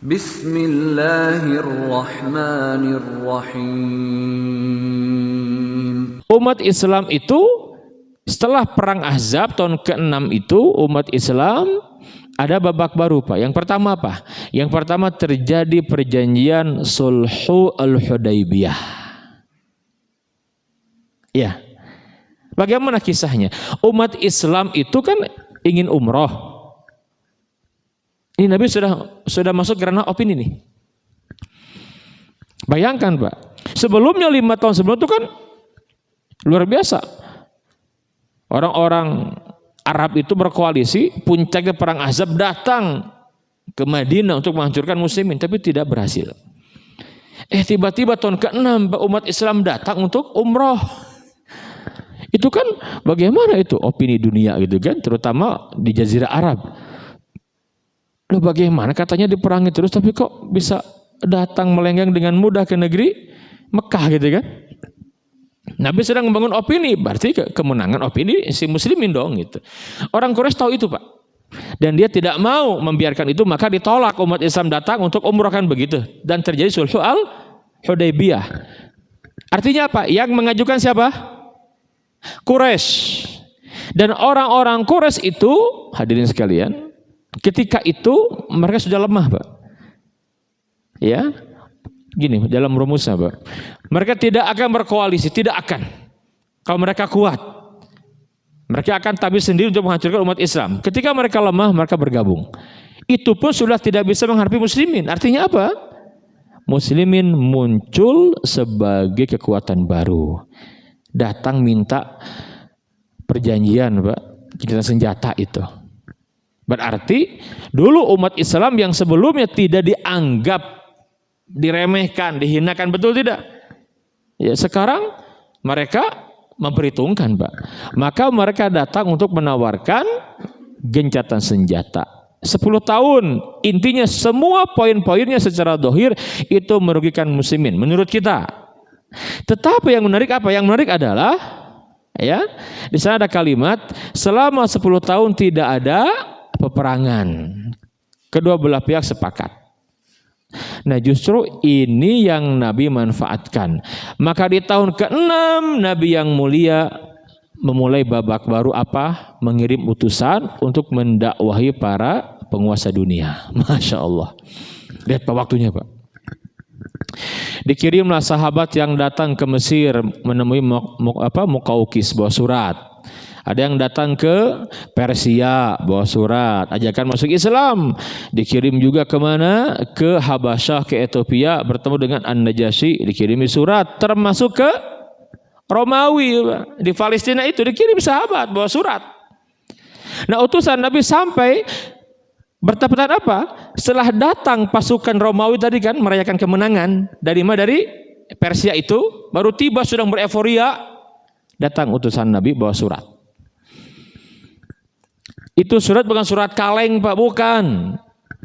Bismillahirrahmanirrahim. Umat Islam itu setelah perang Ahzab tahun ke-6 itu umat Islam ada babak baru, Pak. Yang pertama apa? Yang pertama terjadi perjanjian Sulhu Al-Hudaybiyah. Ya. Bagaimana kisahnya? Umat Islam itu kan ingin umroh. Ini Nabi sudah masuk ke ranah opini nih. Bayangkan, Pak. Sebelumnya 5 tahun sebelum itu kan luar biasa. Orang-orang Arab itu berkoalisi, puncaknya perang Ahzab datang ke Madinah untuk menghancurkan muslimin, tapi tidak berhasil. Tiba-tiba tahun ke-6 umat Islam datang untuk umroh. Itu kan bagaimana itu opini dunia gitu kan, terutama di Jazirah Arab. Loh bagaimana katanya diperangi terus tapi kok bisa datang melenggang dengan mudah ke negeri Mekah gitu kan. Nabi sedang membangun opini, berarti kemenangan opini si muslimin dong gitu. Orang Quraisy tahu itu, Pak. Dan dia tidak mau membiarkan itu, maka ditolak umat Islam datang untuk umrahkan begitu. Dan terjadi Sulhu Al-Hudaybiyah. Artinya apa? Yang mengajukan siapa? Quraisy. Dan orang-orang Quraisy itu, hadirin sekalian, ketika itu mereka sudah lemah, Pak. Ya, gini dalam rumusnya, Pak. Mereka tidak akan berkoalisi, tidak akan. Kalau mereka kuat, mereka akan tampil sendiri untuk menghancurkan umat Islam. Ketika mereka lemah, mereka bergabung. Itu pun sudah tidak bisa menghadapi muslimin. Artinya apa? Muslimin muncul sebagai kekuatan baru. Datang minta perjanjian, Pak, kita senjata itu. Berarti dulu umat Islam yang sebelumnya tidak dianggap, diremehkan, dihinakan, betul tidak? Ya, sekarang mereka memperhitungkan, Pak. Maka mereka datang untuk menawarkan gencatan senjata. 10 tahun, intinya semua poin-poinnya secara dohir itu merugikan muslimin menurut kita. Tetapi yang menarik apa? Yang menarik adalah ya, di sana ada kalimat selama 10 tahun tidak ada peperangan. Kedua belah pihak sepakat. Nah, justru ini yang Nabi manfaatkan. Maka di tahun ke-6 Nabi yang mulia memulai babak baru apa? Mengirim utusan untuk mendakwahi para penguasa dunia. Masya Allah. Lihat Pak waktunya, Pak. Dikirimlah sahabat yang datang ke Mesir menemui Muqawqis bawa surat. Ada yang datang ke Persia bawa surat ajakan masuk Islam. Dikirim juga kemana? Ke Habasyah, ke Ethiopia, bertemu dengan An-Najasyi, dikirimi surat. Termasuk ke Romawi di Palestina itu dikirim sahabat bawa surat. Nah, utusan Nabi sampai bertepatan apa? Setelah datang pasukan Romawi tadi kan merayakan kemenangan dari mana? Dari Persia itu, baru tiba sedang bereforia, datang utusan Nabi bawa surat. Itu surat bukan surat kaleng, Pak, bukan.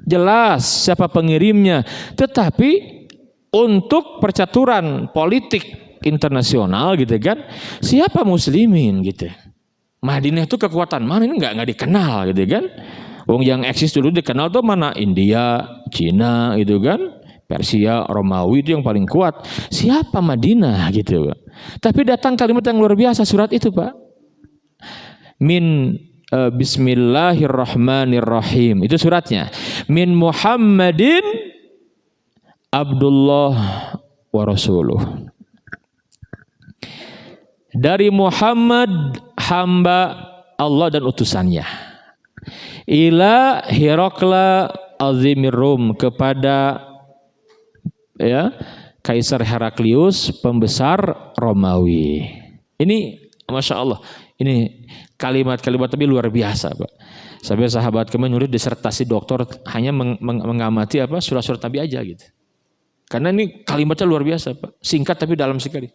Jelas siapa pengirimnya. Tetapi untuk percaturan politik internasional gitu kan, siapa muslimin gitu. Madinah itu kekuatan mana ini nggak dikenal gitu kan. Wong yang eksis dulu dikenal tuh mana? India, Cina gitu kan. Persia, Romawi itu yang paling kuat. Siapa Madinah gitu. Tapi datang kalimat yang luar biasa surat itu, Pak. Bismillahirrahmanirrahim. Itu suratnya. Min Muhammadin Abdullah wa Rasuluh. Dari Muhammad hamba Allah dan utusannya. Ila Herakla Azimir Rum, kepada ya Kaisar Heraklius pembesar Romawi. Ini Masya Allah. Ini kalimat-kalimat tapi luar biasa, Pak. Sampai sahabat kami nulis disertasi doktor hanya mengamati surat-surat Nabi aja gitu. Karena ini kalimatnya luar biasa, Pak. Singkat tapi dalam sekali.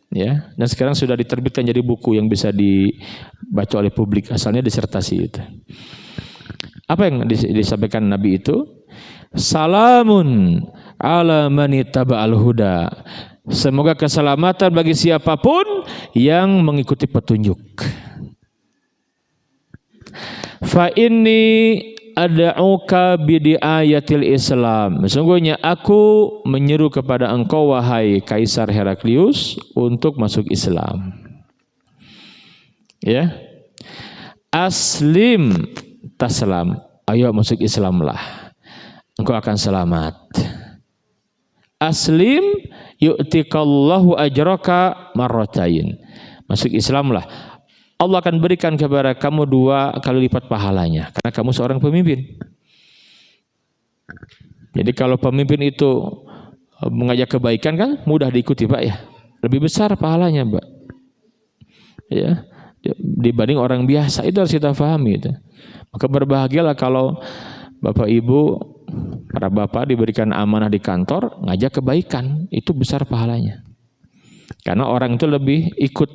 Ya, dan sekarang sudah diterbitkan jadi buku yang bisa dibaca oleh publik. Asalnya disertasi itu. Apa yang disampaikan Nabi itu? Salamun ala man ittaba'al huda. Semoga keselamatan bagi siapapun yang mengikuti petunjuk. Fa inni ad'uka bidiayatil Islam. Sesungguhnya aku menyeru kepada engkau wahai Kaisar Heraklius untuk masuk Islam. Ya. Aslim taslam. Ayo masuk Islamlah. Engkau akan selamat. Aslim yu'tikallahu ajraka marratain. Masuk Islamlah. Allah akan berikan kepada kamu 2 kali lipat pahalanya karena kamu seorang pemimpin. Jadi kalau pemimpin itu mengajak kebaikan kan mudah diikuti Pak ya. Lebih besar pahalanya Pak. Ya, dibanding orang biasa, itu harus kita pahami itu. Maka berbahagialah kalau Bapak Ibu, para bapak diberikan amanah di kantor ngajak kebaikan, itu besar pahalanya. Karena orang itu lebih ikut,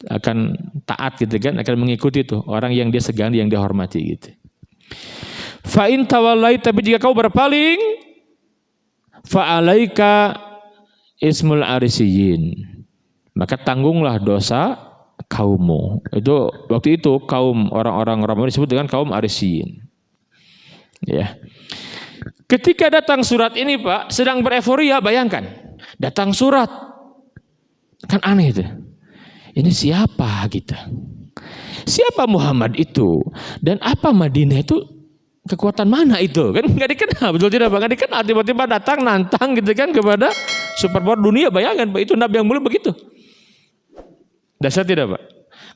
akan taat gitu kan, akan mengikuti itu orang yang dia segani, yang dia hormati gitu. Fa in tawallai, tapi jika kau berpaling, fa alaika ismul arisiyin, maka tanggunglah dosa kaummu. Itu waktu itu kaum orang-orang Romawi disebut dengan kaum arisiyin. Ya. Ketika datang surat ini Pak, sedang bereforia, bayangkan datang surat, kan aneh itu. Ini siapa kita? Siapa Muhammad itu? Dan apa Madinah itu? Kekuatan mana itu? Kan nggak dikenal, betul tidak Pak? Nggak dikenal. Tiba-tiba datang nantang gitu kan kepada superpower dunia. Bayangkan Pak, itu Nabi yang mulia begitu. Dasar tidak Pak?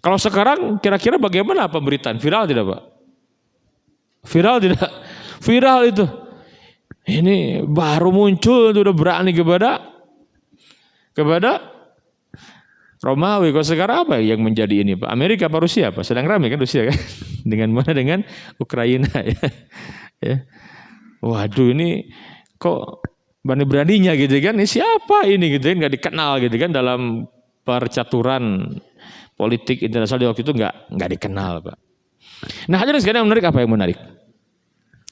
Kalau sekarang kira-kira bagaimana pemberitaan? Viral tidak Pak? Viral tidak? Viral itu. Ini baru muncul, itu udah berani kepada Romawi. Kalau sekarang apa yang menjadi ini Pak? Amerika apa Rusia Pak? Sedang ramai kan Rusia kan? Dengan mana? Dengan Ukraina ya. Ya. Waduh, ini kok berani-beraninya gitu kan? Ini siapa ini gitu kan? Nggak dikenal gitu kan dalam percaturan politik internasional di waktu itu nggak dikenal Pak. Nah hadirin sekalian, yang menarik apa yang menarik?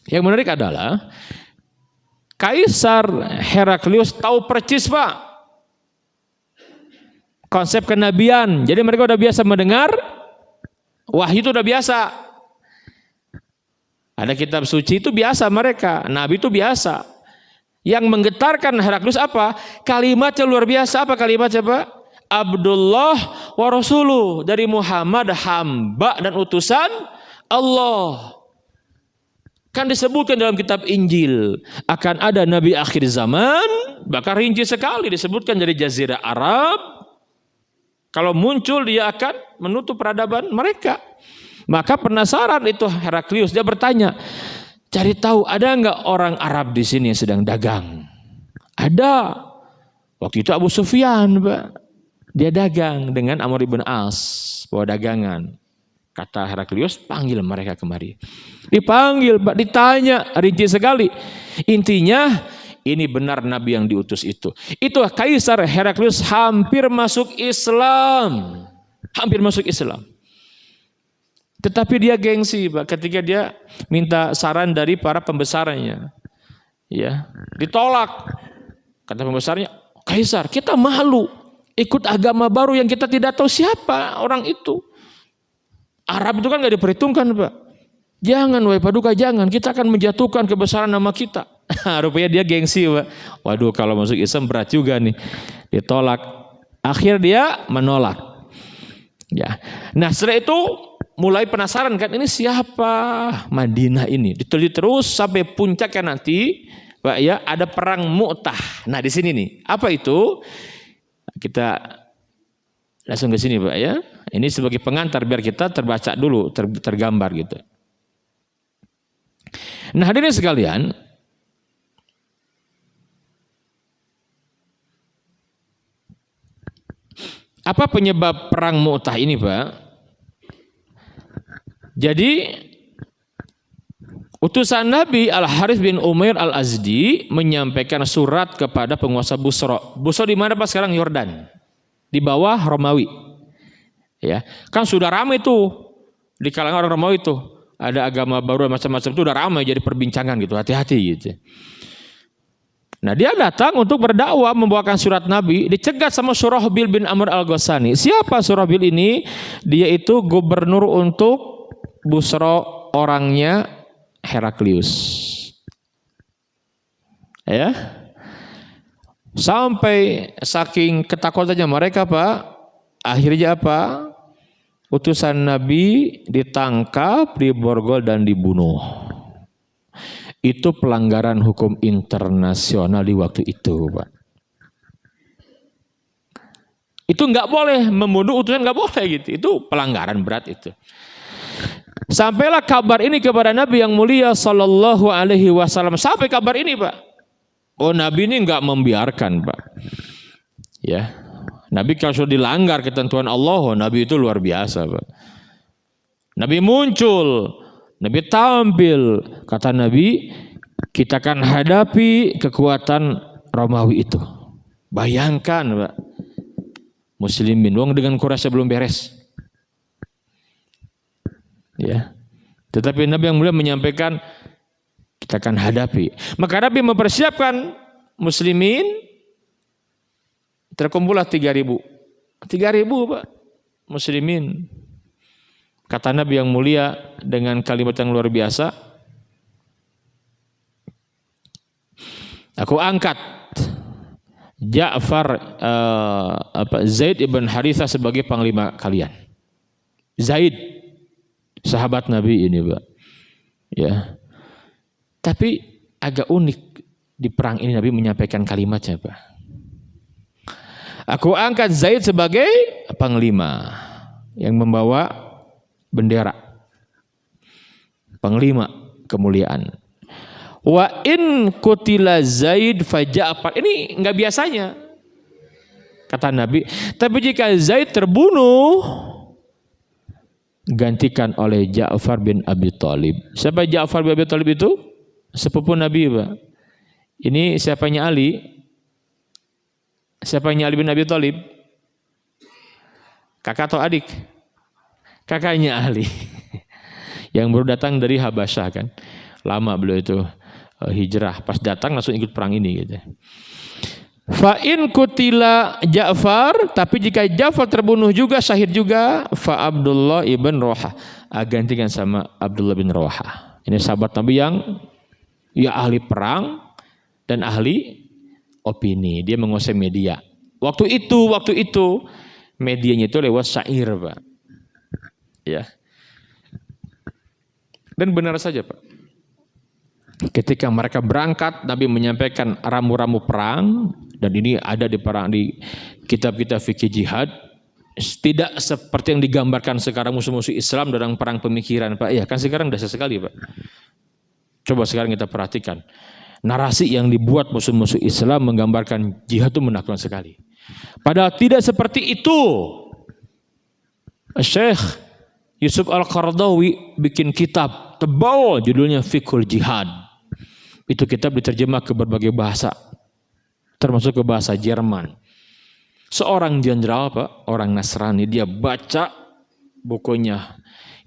Yang menarik adalah Kaisar Heraklius tahu percis Pak konsep kenabian. Jadi mereka udah biasa mendengar wahyu, itu udah biasa. Ada kitab suci itu biasa mereka, nabi itu biasa. Yang menggetarkan Heraklius apa? Kalimatnya luar biasa. Apa kalimatnya Pak? Abdullah wa rasuluh, dari Muhammad hamba dan utusan Allah. Kan disebutkan dalam kitab Injil akan ada nabi akhir zaman, bahkan rinci sekali disebutkan dari Jazirah Arab. Kalau muncul dia akan menutup peradaban mereka. Maka penasaran itu Heraklius, dia bertanya, cari tahu ada nggak orang Arab di sini yang sedang dagang? Ada. Waktu itu Abu Sufyan Pak, dia dagang dengan Amr ibn As, bawa dagangan. Kata Heraklius, panggil mereka kemari. Dipanggil Pak, ditanya rinci sekali. Intinya ini benar nabi yang diutus itu. Itu Kaisar Heraklius hampir masuk Islam. Hampir masuk Islam. Tetapi dia gengsi Pak, ketika dia minta saran dari para pembesarnya. Ya, ditolak. Kata pembesarnya, Kaisar, kita malu ikut agama baru yang kita tidak tahu siapa orang itu. Arab itu kan nggak diperhitungkan Pak. Jangan wahai Paduka, jangan. Kita akan menjatuhkan kebesaran nama kita. Rupanya dia gengsi Pak. Waduh, kalau masuk Islam berat juga nih. Ditolak. Akhir dia menolak. Ya. Nah setelah itu mulai penasaran kan, ini siapa Madinah ini? Diteliti terus sampai puncaknya nanti Pak ya, ada perang Mu'tah. Nah di sini nih, apa itu? Kita langsung ke sini Pak ya. Ini sebagai pengantar biar kita terbaca dulu, tergambar gitu. Nah hadirin sekalian, apa penyebab perang Mu'tah ini Pak? Jadi utusan Nabi Al-Harith bin Umair Al-Azdi menyampaikan surat kepada penguasa Busra. Busra di mana Pak sekarang? Yordan. Di bawah Romawi. Ya, kan sudah ramai tuh di kalangan orang Romawi itu. Ada agama baru macam-macam itu udah ramai jadi perbincangan gitu. Hati-hati gitu. Nah dia datang untuk berdakwah, membawakan surat Nabi, dicegat sama Surahbil bin Amr al-Ghassani. Siapa Surahbil ini? Dia itu gubernur untuk Busra, orangnya Heraklius. Ya. Sampai saking ketakutannya mereka, Pak, akhirnya apa? Utusan Nabi ditangkap, diborgol dan dibunuh. Itu pelanggaran hukum internasional di waktu itu, Pak. Itu nggak boleh membunuh utusan, nggak boleh gitu. Itu pelanggaran berat itu. Sampailah kabar ini kepada Nabi yang mulia Sallallahu Alaihi Wasallam. Sampai kabar ini, Pak. Oh, Nabi ini nggak membiarkan, Pak. Ya, Nabi kalau sudah dilanggar ketentuan Allah, Nabi itu luar biasa, Pak. Nabi muncul, Nabi tampil, kata Nabi, kita akan hadapi kekuatan Romawi itu. Bayangkan, Pak, Muslimin, wong dengan Quraisy belum beres. Ya, tetapi Nabi yang mulia menyampaikan kita akan hadapi. Maka Nabi mempersiapkan Muslimin, terkumpullah 3.000. 3.000, Pak, Muslimin. Kata Nabi yang mulia dengan kalimat yang luar biasa, aku angkat Ja'far Zaid ibn Harithah sebagai panglima kalian. Zaid, sahabat Nabi ini, Pak. Ya. Tapi agak unik di perang ini Nabi menyampaikan kalimatnya, Pak. Aku angkat Zaid sebagai panglima yang membawa bendera. Panglima kemuliaan. Wa in kutila Zaid fa Ja'far. Ini enggak biasanya, kata Nabi. Tapi jika Zaid terbunuh, gantikan oleh Ja'far bin Abi Thalib. Siapa Ja'far bin Abi Thalib itu? Sepupu Nabi, Pak. Ini siapanya Ali? Siapanya Ali bin Abi Thalib? Kakak atau adik? Kakaknya Ali. Yang baru datang dari Habasyah kan. Lama beliau itu hijrah. Pas datang langsung ikut perang ini gitu. Fa in kutila Ja'far, tapi jika Ja'far terbunuh juga, syahid juga, fa Abdullah ibn Rawahah, gantikan sama Abdullah bin Rawahah. Ini sahabat Nabi yang ya ahli perang dan ahli opini. Dia menguasai media. Waktu itu medianya itu lewat syair, Pak. Ya. Dan benar saja, Pak. Ketika mereka berangkat, Nabi menyampaikan ramu-ramu perang, dan ini ada di kitab-kitab fikih jihad. Tidak seperti yang digambarkan sekarang musuh-musuh Islam dalam perang pemikiran, Pak. Ya, kan sekarang dahsyat sekali, Pak. Coba sekarang kita perhatikan. Narasi yang dibuat musuh-musuh Islam menggambarkan jihad itu menakutkan sekali. Padahal tidak seperti itu. Syekh Yusuf Al-Qaradawi bikin kitab tebal judulnya Fiqhul Jihad. Itu kitab diterjemah ke berbagai bahasa, termasuk ke bahasa Jerman. Seorang jenderal, Pak, orang Nasrani, dia baca bukunya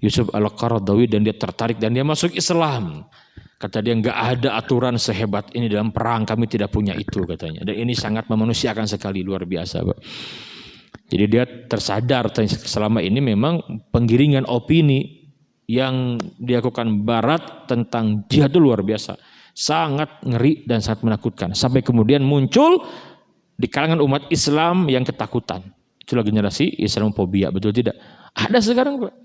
Yusuf Al-Qaradawi dan dia tertarik dan dia masuk Islam. Kata dia, nggak ada aturan sehebat ini dalam perang, kami tidak punya itu, katanya. Dan ini sangat memanusiakan sekali, luar biasa, Pak. Jadi dia tersadar selama ini memang penggiringan opini yang dilakukan Barat tentang jihad itu luar biasa. Sangat ngeri dan sangat menakutkan. Sampai kemudian muncul di kalangan umat Islam yang ketakutan. Itulah generasi Islamofobia, betul tidak? Ada sekarang, Pak.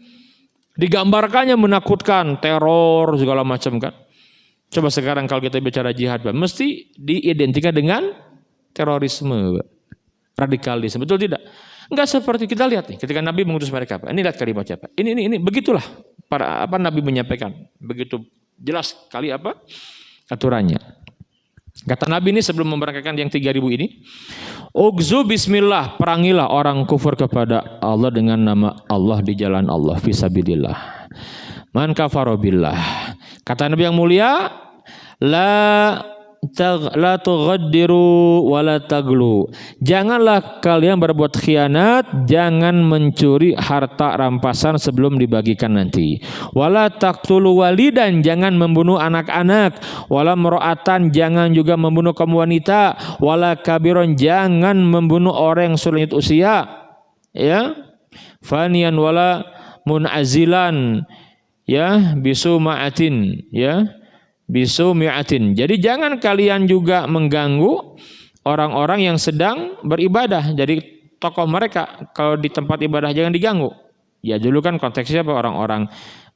Digambarkannya menakutkan, teror segala macam kan. Coba sekarang kalau kita bicara jihad, Pak, mesti diidentikan dengan terorisme, Pak. Radikalisme, betul tidak? Enggak seperti kita lihat nih ketika Nabi mengutus mereka, Pak. Ini lihat kalimatnya, Pak. Ini begitulah para Nabi menyampaikan. Begitu jelas kali aturannya. Kata Nabi ini sebelum memberangkatkan yang 3.000 ini, Ugzu bismillah, perangilah orang kufur kepada Allah dengan nama Allah di jalan Allah, fisabilillah. Man kafara billah. Kata Nabi yang mulia, la tughaddiru wa la taglu. Janganlah kalian berbuat khianat, jangan mencuri harta rampasan sebelum dibagikan nanti. Wala taqtulu walidan, jangan membunuh anak-anak. Wala mra'atan, jangan juga membunuh kaum wanita. Wala kabiron, jangan membunuh orang yang sudah lanjut usia. Ya. Fanian wala munazilan, ya bisuma'atin, ya bisumi'atin. Jadi jangan kalian juga mengganggu orang-orang yang sedang beribadah. Jadi tokoh mereka kalau di tempat ibadah jangan diganggu. Ya dulu kan konteksnya apa, orang-orang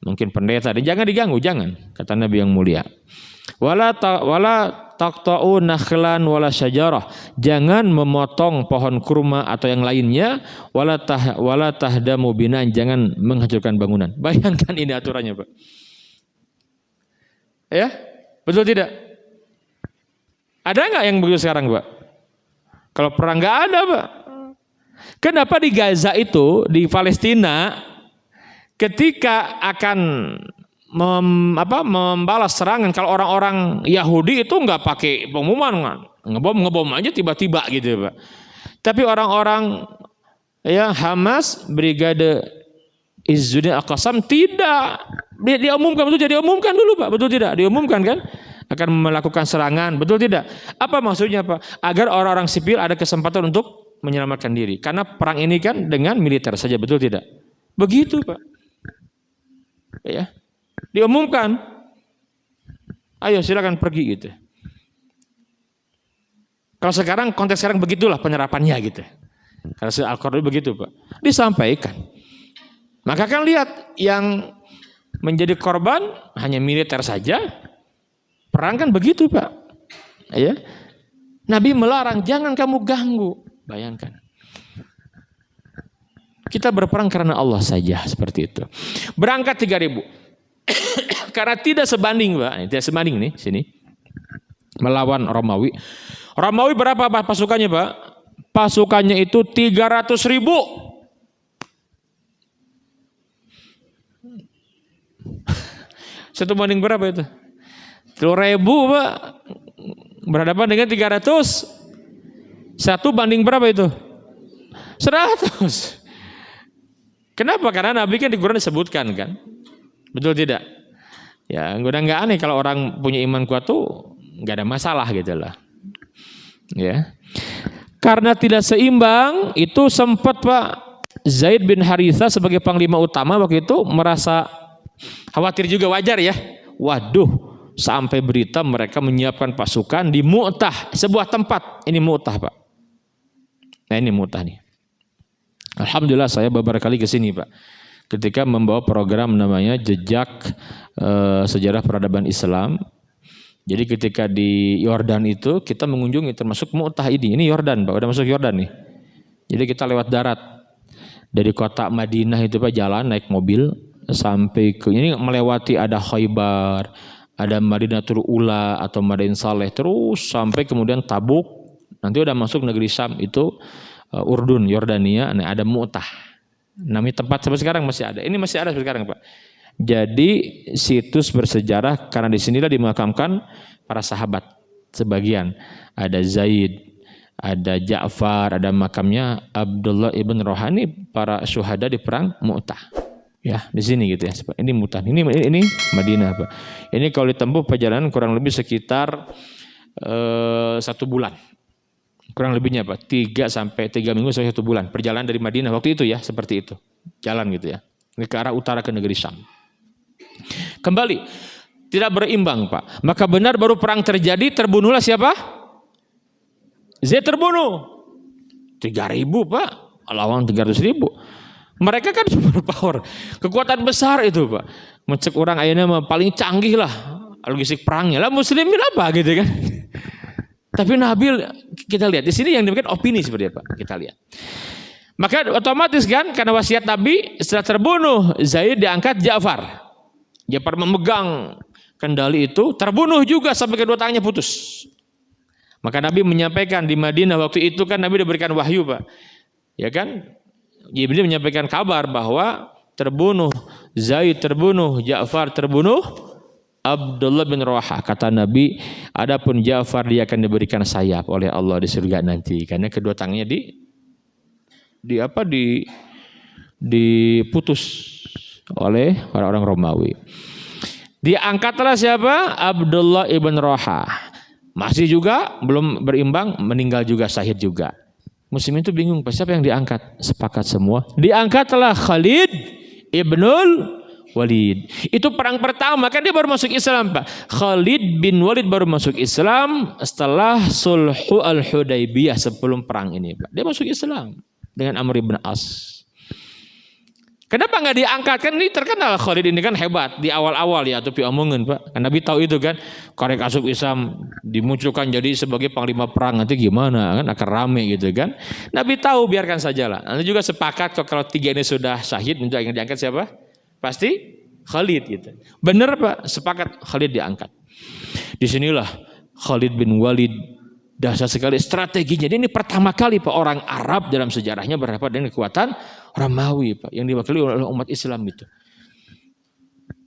mungkin pendeta, dan jangan diganggu, jangan, kata Nabi yang mulia. Wala taqta'u nakhlan wala syajarah. Jangan memotong pohon kurma atau yang lainnya. Wala tahdamu binan. Jangan menghancurkan bangunan. Bayangkan ini aturannya, Pak. Ya, betul tidak? Ada nggak yang begitu sekarang, Pak? Kalau perang nggak ada, Pak. Kenapa di Gaza itu, di Palestina, ketika akan membalas serangan, kalau orang-orang Yahudi itu nggak pakai pengumuman, ngebom aja tiba-tiba gitu, Pak. Tapi orang-orang ya Hamas, Brigade Izzuddin Al-Qassam tidak diumumkan, betul tidak diumumkan dulu, Pak, betul tidak diumumkan kan akan melakukan serangan, betul tidak? Apa maksudnya, Pak? Agar orang-orang sipil ada kesempatan untuk menyelamatkan diri, karena perang ini kan dengan militer saja, betul tidak? Begitu, Pak. Ya, diumumkan, ayo silakan pergi gitu. Kalau sekarang konteks sekarang begitulah penyerapannya gitu. Karena Al-Qur'an begitu, Pak, disampaikan. Maka kan lihat yang menjadi korban hanya militer saja. Perang kan begitu, Pak. Ya, Nabi melarang, jangan kamu ganggu. Bayangkan. Kita berperang karena Allah saja, seperti itu. Berangkat 3.000. Karena tidak sebanding, Pak. Tidak sebanding nih sini. Melawan Romawi. Romawi berapa Pak pasukannya, Pak? Pasukannya itu 300.000. Satu banding berapa itu? 3.000, Pak. Berhadapan dengan 300. Satu banding berapa itu? 100. Kenapa? Karena Nabi kan di Quran disebutkan kan. Betul tidak? Ya, udah nggak aneh kalau orang punya iman kuat tuh nggak ada masalah gitu lah. Ya. Karena tidak seimbang itu sempat Pak Zaid bin Harithah sebagai panglima utama waktu itu merasa khawatir juga, wajar ya. Waduh, sampai berita mereka menyiapkan pasukan di Mu'tah, sebuah tempat. Ini Mu'tah, Pak. Nah, ini Mu'tah nih. Alhamdulillah saya beberapa kali ke sini, Pak. Ketika membawa program namanya Jejak Sejarah Peradaban Islam. Jadi ketika di Yordan itu kita mengunjungi termasuk Mu'tah ini. Ini Yordan, Pak. Udah masuk Yordan nih. Jadi kita lewat darat. Dari kota Madinah itu, Pak, jalan naik mobil sampai ke ini, melewati ada Khaybar, ada Madinatul Ula atau Madain Saleh, terus sampai kemudian Tabuk. Nanti udah masuk negeri Syam itu Urdun, Yordania, nah ada Mu'tah. Namanya tempat sampai sekarang masih ada. Ini masih ada sampai sekarang, Pak. Jadi situs bersejarah karena di sinilah dimakamkan para sahabat sebagian. Ada Zaid, ada Ja'far, ada makamnya Abdullah ibn Rohani, para syuhada di perang Mu'tah. Ya, di sini gitu ya. Ini Mu'tah. Ini Madinah, Pak. Ini kalau ditempuh perjalanan kurang lebih sekitar 1 bulan. Kurang lebihnya, Pak, 3 sampai 3 minggu sampai 1 bulan perjalanan dari Madinah waktu itu ya, seperti itu. Jalan gitu ya. Ini ke arah utara ke negeri Syam. Kembali, tidak berimbang, Pak. Maka benar baru perang terjadi, terbunuhlah siapa? Zaid terbunuh. 3.000, Pak, lawan 300.000. Mereka kan super power, kekuatan besar itu, Pak. Mencek orang ayana paling canggih lah logistik perangnya. Lah muslimin apa gitu kan? Tapi Nabi, kita lihat di sini yang demikian opini seperti apa, kita lihat. Maka otomatis kan karena wasiat Nabi, setelah terbunuh Zaid diangkat Ja'far. Ja'far memegang kendali itu, terbunuh juga sampai kedua tangannya putus. Maka Nabi menyampaikan di Madinah waktu itu kan Nabi diberikan wahyu, Pak. Ya kan? Jibril menyampaikan kabar bahwa terbunuh Zaid, terbunuh Ja'far, terbunuh Abdullah bin Rawaha. Kata Nabi, adapun Ja'far dia akan diberikan sayap oleh Allah di surga nanti, karena kedua tangannya diputus oleh orang-orang Romawi. Diangkatlah siapa? Abdullah ibn Rawaha. Masih juga belum berimbang, meninggal juga, syahid juga. Muslimin itu bingung, siapa yang diangkat? Sepakat semua. Diangkatlah Khalid ibnul Walid. Itu perang pertama kan dia baru masuk Islam, Pak. Khalid bin Walid baru masuk Islam setelah Sulhu Al-Hudaybiyah, sebelum perang ini, Pak. Dia masuk Islam dengan Amr bin As. Kenapa nggak diangkat? Kan ini terkenal Khalid ini kan hebat di awal-awal ya, tapi omongin, Pak. Kan Nabi tahu itu kan, korek asup Islam dimunculkan jadi sebagai panglima perang, nanti gimana kan, akan rame gitu kan. Nabi tahu, biarkan sajalah. Nanti juga sepakat kok kalau 3 ini sudah syahid, untuk yang diangkat siapa? Pasti Khalid gitu. Benar, Pak, sepakat Khalid diangkat. Disinilah Khalid bin Walid dahsyat sekali strateginya. Ini pertama kali, Pak, orang Arab dalam sejarahnya berhadapan dengan kekuatan Romawi, Pak, yang diwakili oleh umat Islam itu.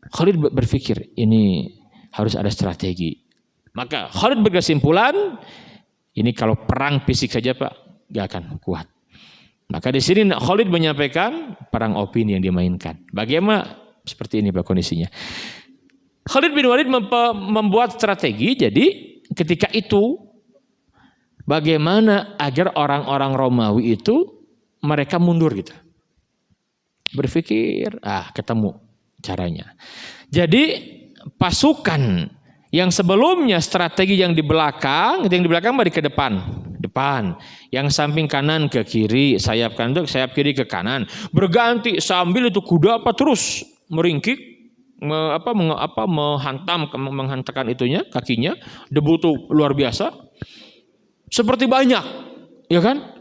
Khalid berpikir ini harus ada strategi. Maka Khalid berkesimpulan, ini kalau perang fisik saja, Pak, gak akan kuat. Maka di sini Khalid menyampaikan perang opini yang dimainkan. Bagaimana? Seperti ini, Pak, kondisinya. Khalid bin Walid membuat strategi. Jadi ketika itu bagaimana agar orang-orang Romawi itu mereka mundur gitu. Berpikir, ketemu caranya. Jadi pasukan yang sebelumnya strategi yang di belakang balik ke depan, yang samping kanan ke kiri, sayap kanan ke sayap kiri ke kanan, berganti sambil itu kuda terus meringkik, menghantarkan itunya, kakinya, debu tuh luar biasa, seperti banyak, ya kan?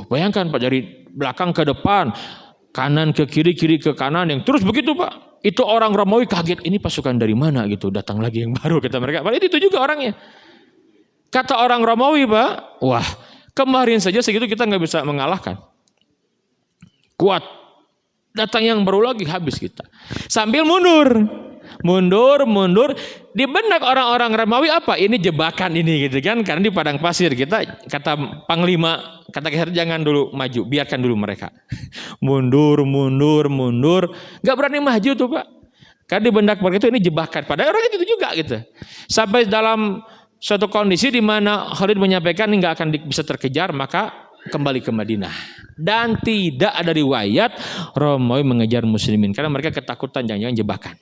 Bayangkan, Pak, dari belakang ke depan, kanan ke kiri, kiri ke kanan, yang terus begitu, Pak. Itu orang Romawi kaget, ini pasukan dari mana gitu, datang lagi yang baru, kata mereka. Padahal itu juga orangnya. Kata orang Romawi, Pak, wah, kemarin saja segitu kita nggak bisa mengalahkan. Kuat. Datang yang baru lagi, habis kita. Sambil mundur. Di benak orang-orang Romawi apa? Ini jebakan ini gitu kan. Karena di padang pasir kita, kata panglima, kata Kaiser, jangan dulu maju, biarkan dulu mereka. Mundur. Gak berani maju tuh, Pak. Karena di benak mereka itu ini jebakan. Padahal orang itu juga gitu. Sampai dalam suatu kondisi di mana Khalid menyampaikan ini gak akan bisa terkejar, maka kembali ke Madinah. Dan tidak ada riwayat Romawi mengejar muslimin. Karena mereka ketakutan jangan-jangan jebakan.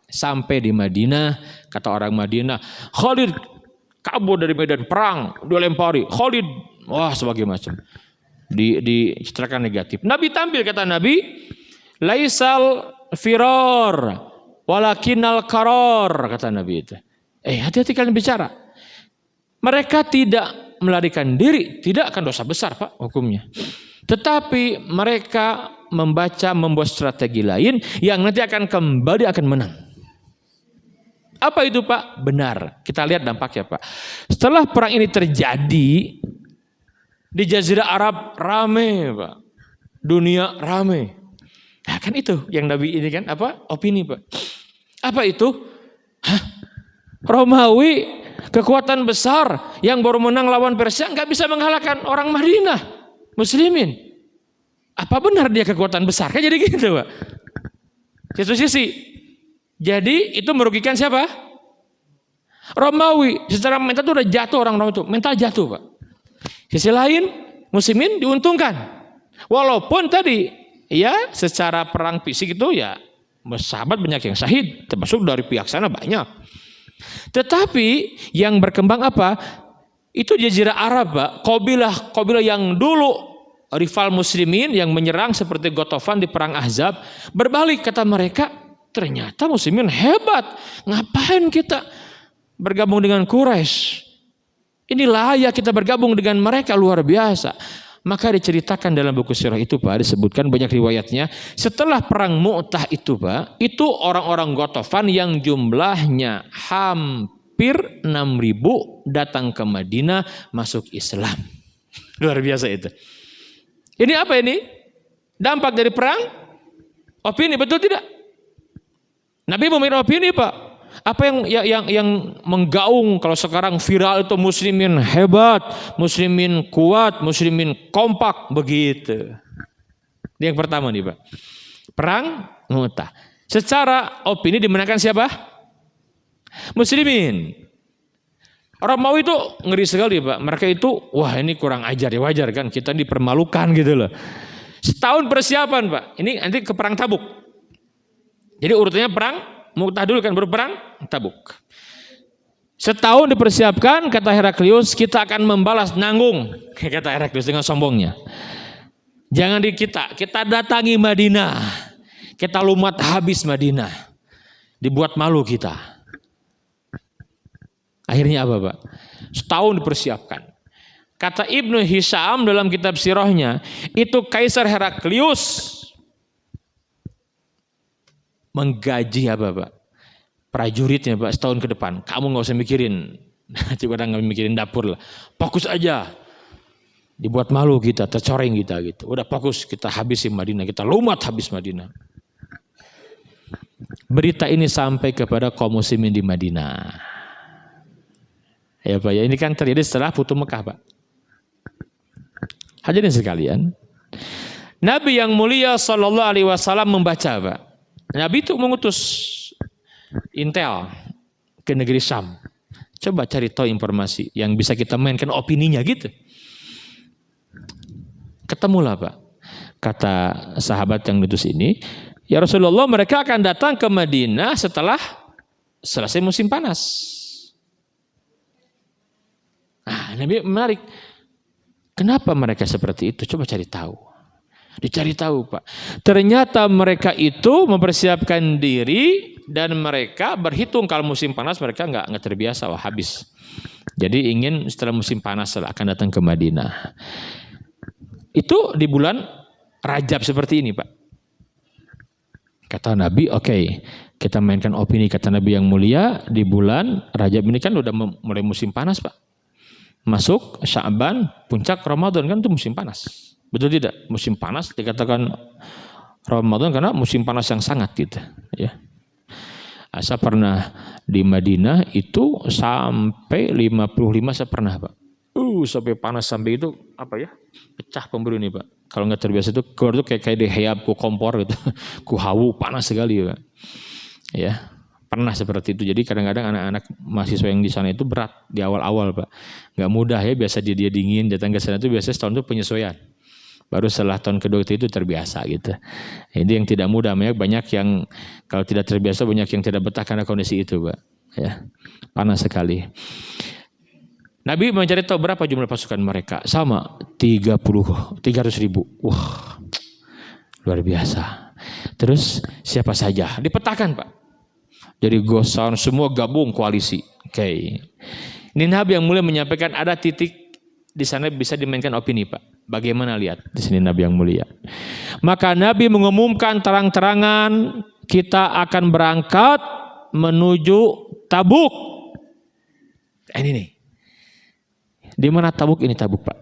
Sampai di Madinah, kata orang Madinah, Khalid kabur dari medan perang, dia lempari. Khalid, wah, sebagai macam dicitrakan negatif. Nabi tampil, kata Nabi, laisal firor walakinal karor, kata Nabi itu. Hati-hati kalian bicara. Mereka tidak melarikan diri, tidak akan dosa besar, Pak, hukumnya. Tetapi mereka membuat strategi lain yang nanti akan menang. Apa itu, Pak? Benar. Kita lihat dampaknya, Pak. Setelah perang ini terjadi, di Jazirah Arab rame, Pak. Dunia rame. Nah, kan itu yang Nabi ini kan opini, Pak. Apa itu? Romawi, kekuatan besar yang baru menang lawan Persia, nggak bisa mengalahkan orang Madinah, muslimin. Apa benar dia kekuatan besar? Kan jadi gitu, Pak. Satu sisi. Jadi itu merugikan siapa? Romawi. Secara mental itu udah jatuh orang Romawi itu. Mental jatuh, Pak. Sisi lain, muslimin diuntungkan. Walaupun tadi, ya secara perang fisik itu ya sahabat banyak yang syahid. Termasuk dari pihak sana banyak. Tetapi yang berkembang apa? Itu Jazirah Arab, Pak. Qabilah yang dulu rival muslimin yang menyerang seperti Ghatafan di perang Ahzab. Berbalik, kata mereka, ternyata muslimin hebat. Ngapain kita bergabung dengan Quraisy? Ini layak kita bergabung dengan mereka, luar biasa. Maka diceritakan dalam buku sirah itu, Pak, disebutkan banyak riwayatnya. Setelah perang Mu'tah itu, Pak, itu orang-orang Ghatafan yang jumlahnya hampir 6.000 datang ke Madinah masuk Islam. Luar biasa itu. Ini apa ini? Dampak dari perang? Opini, betul tidak? Nabi memberikan opini, Pak. Apa yang menggaung kalau sekarang viral itu muslimin hebat, muslimin kuat, muslimin kompak, begitu. Ini yang pertama nih, Pak. Perang Mu'tah. Secara opini dimenangkan siapa? Muslimin. Romawi itu ngeri sekali, Pak. Mereka itu, wah, ini kurang ajar, ya wajar kan, kita dipermalukan gitu loh. Setahun persiapan Pak. Ini nanti ke perang Tabuk. Jadi urutannya perang Mu'tah dulu kan, baru perang Tabuk. Setahun dipersiapkan, kata Heraklius, kita akan membalas, nanggung, kata Heraklius dengan sombongnya. Jangan di kita datangi Madinah, kita lumat habis Madinah, dibuat malu kita. Akhirnya apa Pak? Setahun dipersiapkan. Kata Ibnu Hisham dalam kitab sirahnya, itu Kaisar Heraklius menggaji apa Pak? Prajuritnya Pak setahun ke depan. Kamu nggak usah mikirin, coba nggak mikirin dapur lah. Fokus aja. Dibuat malu kita, tercoreng kita gitu. Udah fokus, kita habisin Madinah, kita lumat habis Madinah. Berita ini sampai kepada kaum muslimin di Madinah. Ya Pak ya, ini kan terjadi setelah Futuh Mekah Pak. Hadirin sekalian, Nabi yang mulia Sallallahu Alaihi Wasallam membaca Pak. Nabi itu mengutus intel ke negeri Syam. Coba cari tahu informasi yang bisa kita mainkan opininya gitu. Ketemulah Pak. Kata sahabat yang diutus ini, ya Rasulullah, mereka akan datang ke Madinah setelah selesai musim panas. Nah, Nabi menarik. Kenapa mereka seperti itu? Coba cari tahu. Dicari tahu Pak. Ternyata mereka itu mempersiapkan diri dan mereka berhitung kalau musim panas mereka nggak terbiasa, wah habis. Jadi ingin setelah musim panas akan datang ke Madinah. Itu di bulan Rajab seperti ini Pak. Kata Nabi, oke, kita mainkan opini. Kata Nabi yang mulia, di bulan Rajab ini kan udah mulai musim panas Pak. Masuk Sya'ban, puncak Ramadan kan itu musim panas. Betul tidak? Musim panas dikatakan Ramadan karena musim panas yang sangat gitu ya. Saya pernah di Madinah itu sampai 55 saya pernah Pak. Sampai panas sampai itu apa ya? Pecah pemburu ini Pak. Kalau nggak terbiasa itu keluar tuh kayak diheyap ku kompor gitu. Ku hawu panas sekali Pak. Ya. Pernah seperti itu. Jadi kadang-kadang anak-anak mahasiswa yang di sana itu berat di awal-awal Pak. Nggak mudah ya, biasa dia dingin, datang ke sana itu biasanya setahun itu penyesuaian. Baru setelah tahun kedua itu terbiasa gitu. Ini yang tidak mudah, banyak yang kalau tidak terbiasa banyak yang tidak betah karena kondisi itu Pak. Ya, panas sekali. Nabi mencari tahu berapa jumlah pasukan mereka. Sama 300 ribu. Wah, luar biasa. Terus siapa saja? Dipetakan Pak. Dari Ghassan semua gabung koalisi. Oke. Ini Nabi yang mulai menyampaikan ada titik di sana bisa dimainkan opini Pak. Bagaimana lihat di sini Nabi yang mulia. Maka Nabi mengumumkan terang-terangan kita akan berangkat menuju Tabuk. Ini nih. Di mana Tabuk? Ini Tabuk Pak.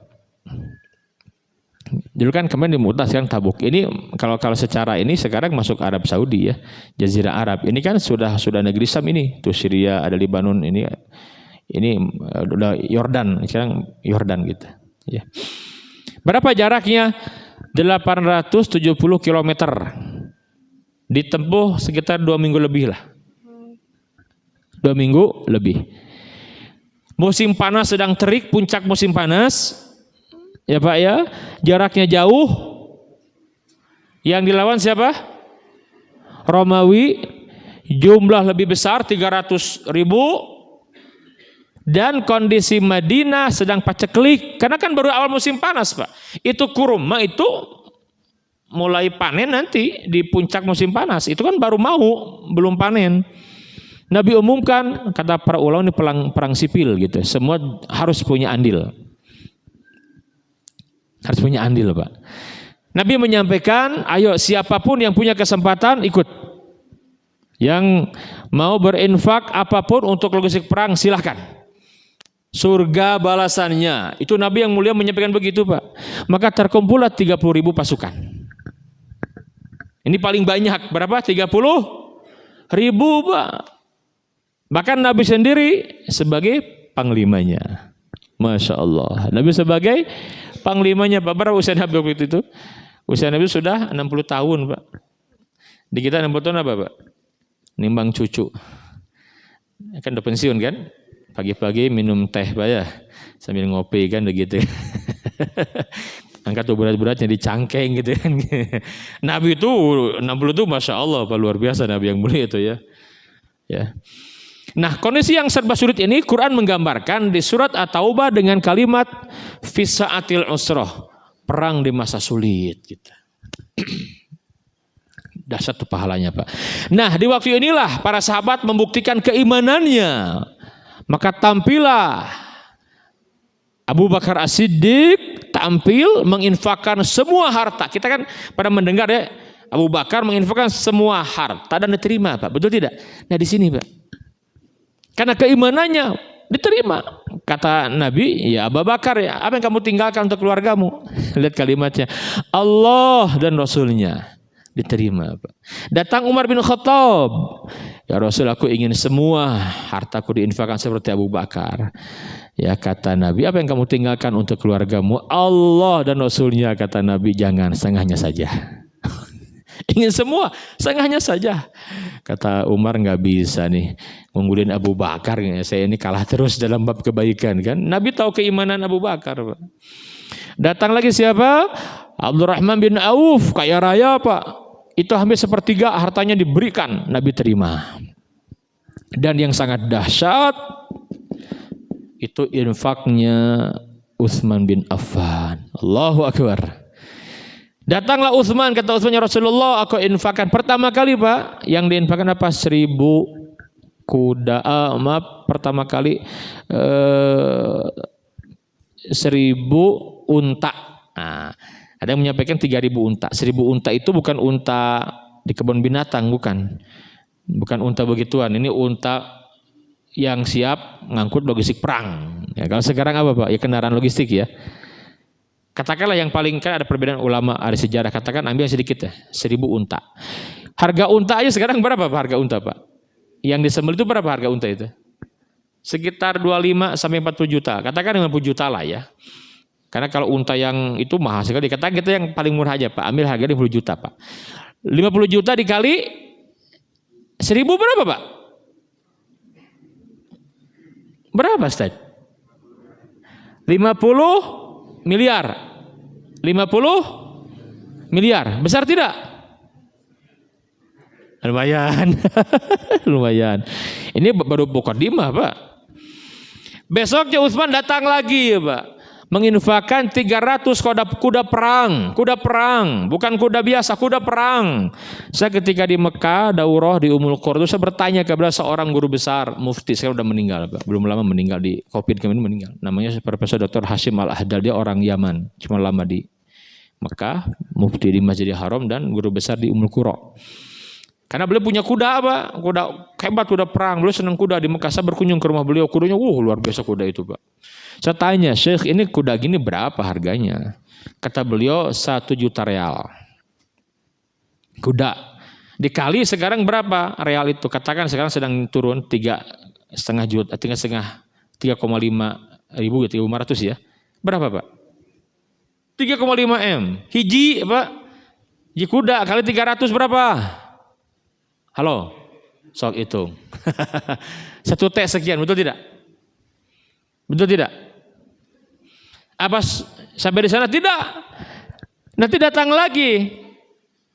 Dulu kan kemarin di Mu'tah, sekarang Tabuk. Ini kalau secara ini sekarang masuk Arab Saudi ya, Jazirah Arab. Ini kan sudah negeri Syam ini. Tuh Syria, ada Lebanon, ini udah Yordan, sekarang Yordan gitu. Ya. Berapa jaraknya? 870 km. Ditempuh sekitar 2 minggu lebih lah. 2 minggu lebih. Musim panas sedang terik, puncak musim panas. Ya Pak ya, jaraknya jauh. Yang dilawan siapa? Romawi. Jumlah lebih besar 300 ribu. Dan kondisi Madinah sedang paceklik. Karena kan baru awal musim panas Pak. Itu kurma itu mulai panen nanti di puncak musim panas. Itu kan baru belum panen. Nabi umumkan, kata para ulama ini perang sipil gitu. Semua harus punya andil. Harus punya andil Pak. Nabi menyampaikan, ayo siapapun yang punya kesempatan ikut. Yang mau berinfak apapun untuk logistik perang silahkan. Surga balasannya. Itu Nabi yang mulia menyampaikan begitu Pak. Maka terkumpullah 30 ribu pasukan. Ini paling banyak. Berapa? 30 ribu Pak. Bahkan Nabi sendiri sebagai panglimanya. Masya Allah. Nabi sebagai panglimanya Pak. Berapa usia Nabi waktu itu? Usia Nabi sudah 60 tahun Pak. Di kita 60 tahun apa Pak? Nimbang cucu. Kan udah pensiun kan? Pagi-pagi minum teh Pak ya. Sambil ngopi kan begitu. Angkat tuh berat-beratnya dicangkeng gitu kan. Nabi itu 60 itu Masya Allah, luar biasa Nabi yang mulia itu ya. Ya. Nah, kondisi yang serba sulit ini Quran menggambarkan di surat At-Taubah dengan kalimat fisaatil usroh, perang di masa sulit gitu. Dahsyat tuh pahalanya Pak. Nah, di waktu inilah para sahabat membuktikan keimanannya. Maka tampillah Abu Bakar As-Siddiq tampil menginfakkan semua harta. Kita kan pada mendengar ya, Abu Bakar menginfakkan semua harta dan diterima Pak. Betul tidak? Nah di sini Pak. Karena keimanannya diterima. Kata Nabi, ya Abu Bakar ya, apa yang kamu tinggalkan untuk keluargamu? Lihat kalimatnya. Allah dan Rasulnya. Diterima Pak. Datang Umar bin Khattab. Ya Rasul, aku ingin semua hartaku diinfakkan seperti Abu Bakar. Ya kata Nabi, apa yang kamu tinggalkan untuk keluargamu? Allah dan Rasulnya. Kata Nabi, jangan, setengahnya saja. Ingin semua, setengahnya saja. Kata Umar, nggak bisa nih ngunggulin Abu Bakar. Saya ini kalah terus dalam bab kebaikan kan. Nabi tahu keimanan Abu Bakar Pak. Datang lagi siapa? Abdurrahman bin Auf, kaya raya Pak. Itu hampir sepertiga hartanya diberikan, Nabi terima. Dan yang sangat dahsyat itu infaknya Utsman bin Affan. Allahu Akbar. Datanglah Utsman, kata Utsman, ya Rasulullah, aku infakkan pertama kali Pak, yang diinfakkan apa? 1000 kuda. Pertama kali 1000 unta. Nah, ada yang menyampaikan 3000 unta. 1000 unta itu bukan unta di kebun binatang, bukan. Bukan unta begituan. Ini unta yang siap ngangkut logistik perang. Ya, kalau sekarang apa Pak? Ya kendaraan logistik ya. Katakanlah yang paling, kan ada perbedaan ulama, ada sejarah. Katakan ambil yang sedikit ya, 1000 unta. Harga unta aja sekarang berapa Pak harga unta Pak? Yang disembelih itu berapa harga unta itu? Sekitar 25 sampai 40 juta. Katakan 50 juta lah ya. Karena kalau unta yang itu mahal sekali. Katakan kita yang paling murah aja Pak. Ambil harga 50 juta Pak. 50 juta dikali 1000 berapa Pak? Berapa Ustaz? 50 miliar. 50 miliar. Besar tidak? Lumayan. Lumayan. Ini baru mukadimah Pak. Besoknya Utsman datang lagi Pak. Menginfakkan 300 kuda perang. Kuda perang. Bukan kuda biasa, kuda perang. Saya ketika di Mekah, daurah di Ummul Qura, saya bertanya kepada seorang guru besar, mufti, saya sudah meninggal Pak. Belum lama meninggal, di Covid kemarin meninggal. Namanya Profesor Dr. Hashim Al-Ahdal. Dia orang Yaman. Cuma lama di Mekah, mufti di Masjidil Haram, dan guru besar di Ummul Qura. Karena beliau punya kuda Pak, kuda hebat, kuda perang. Beliau senang kuda. Di Mekah saya berkunjung ke rumah beliau, kudanya luar biasa kuda itu Pak. Saya tanya, Syekh, ini kuda gini berapa harganya? Kata beliau 1 juta real. Kuda. Dikali sekarang berapa real itu? Katakan sekarang sedang turun 3,5 juta, 3,5 ribu, 3.500 ya. Berapa Pak? 3,5 M. Hiji Pak. Hiji kuda kali 300 berapa? Halo, sok hitung. 1 T sekian, betul tidak? Betul tidak? Apa sampai di sana? Tidak. Nanti datang lagi.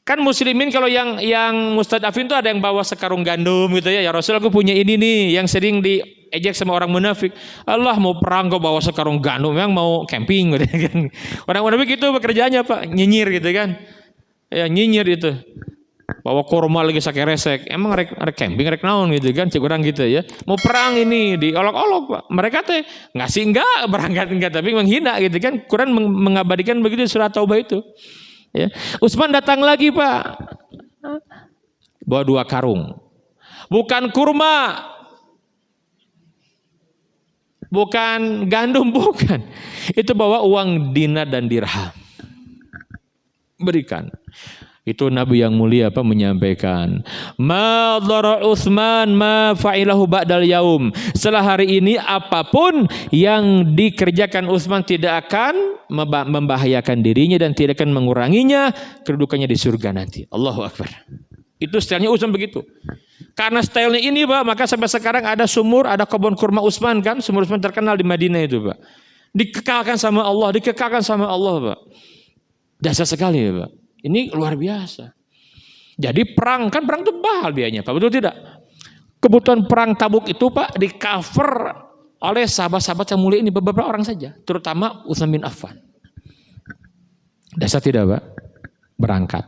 Kan muslimin kalau yang mustadafin itu ada yang bawa sekarung gandum gitu ya. Ya Rasul, aku punya ini nih yang sering diejek sama orang munafik. Allah mau perang kok bawa sekarung gandum, memang mau camping gitu kan. Orang munafik itu pekerjaannya Pak, nyinyir gitu kan. Ya nyinyir itu. Bawa kurma lagi sakit resek, emang rek camping, rek naon gitu kan, cik orang gitu ya. Mau perang ini diolok-olok Pak. Mereka teh ngasih enggak, berangkat enggak, tapi menghina gitu kan. Quran mengabadikan begitu surat Taubah itu. Ya. Utsman datang lagi Pak, bawa 2 karung, bukan kurma, bukan gandum, bukan. Itu bawa uang dinar dan dirham, berikan. Itu Nabi yang mulia Pak menyampaikan, ma dhara Utsman ma fa'ilahu ba'dal yaum. Setelah hari ini apapun yang dikerjakan Utsman tidak akan membahayakan dirinya dan tidak akan menguranginya kedudukannya di surga nanti. Allahu Akbar. Itu stylenya Utsman begitu. Karena stylenya ini Pak, maka sampai sekarang ada sumur, ada kebun kurma Utsman kan, sumur Utsman terkenal di Madinah itu Pak. Dikekalkan sama Allah, dikekalkan sama Allah Pak. Dahsyat sekali ya Pak. Ini luar biasa. Jadi perang itu mahal biayanya Pak, betul tidak? Kebutuhan perang Tabuk itu Pak di cover oleh sahabat-sahabat yang mulia ini beberapa orang saja, terutama Utsman bin Affan. Dahsyat tidak Pak? Berangkat.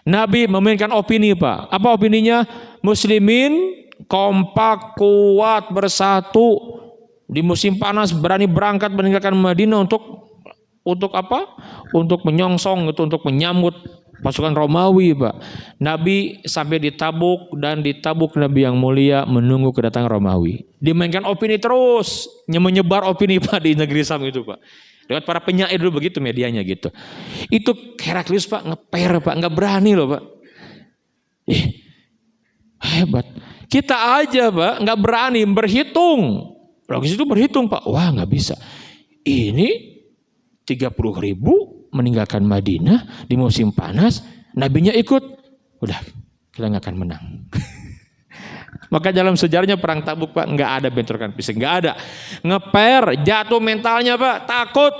Nabi memainkan opini Pak. Apa opininya? Muslimin kompak, kuat, bersatu di musim panas, berani berangkat meninggalkan Madinah untuk apa? Untuk menyongsong itu, untuk menyambut pasukan Romawi Pak. Nabi sampai di Tabuk, dan di Tabuk Nabi yang mulia menunggu kedatangan Romawi. Dimainkan opini terus, menyebar opini Pak di negeri Sam itu Pak. Lewat para penyair dulu begitu medianya gitu. Itu Heraklius Pak ngeper Pak, nggak berani loh Pak. Hebat. Kita aja Pak nggak berani berhitung. Logis itu berhitung Pak. Wah nggak bisa. Ini 30.000 meninggalkan Madinah di musim panas. Nabinya ikut. Udah kita nggak akan menang. Maka dalam sejarahnya perang Tabuk Pak nggak ada bentrokan fisik, nggak ada. Ngeper, jatuh mentalnya Pak, takut.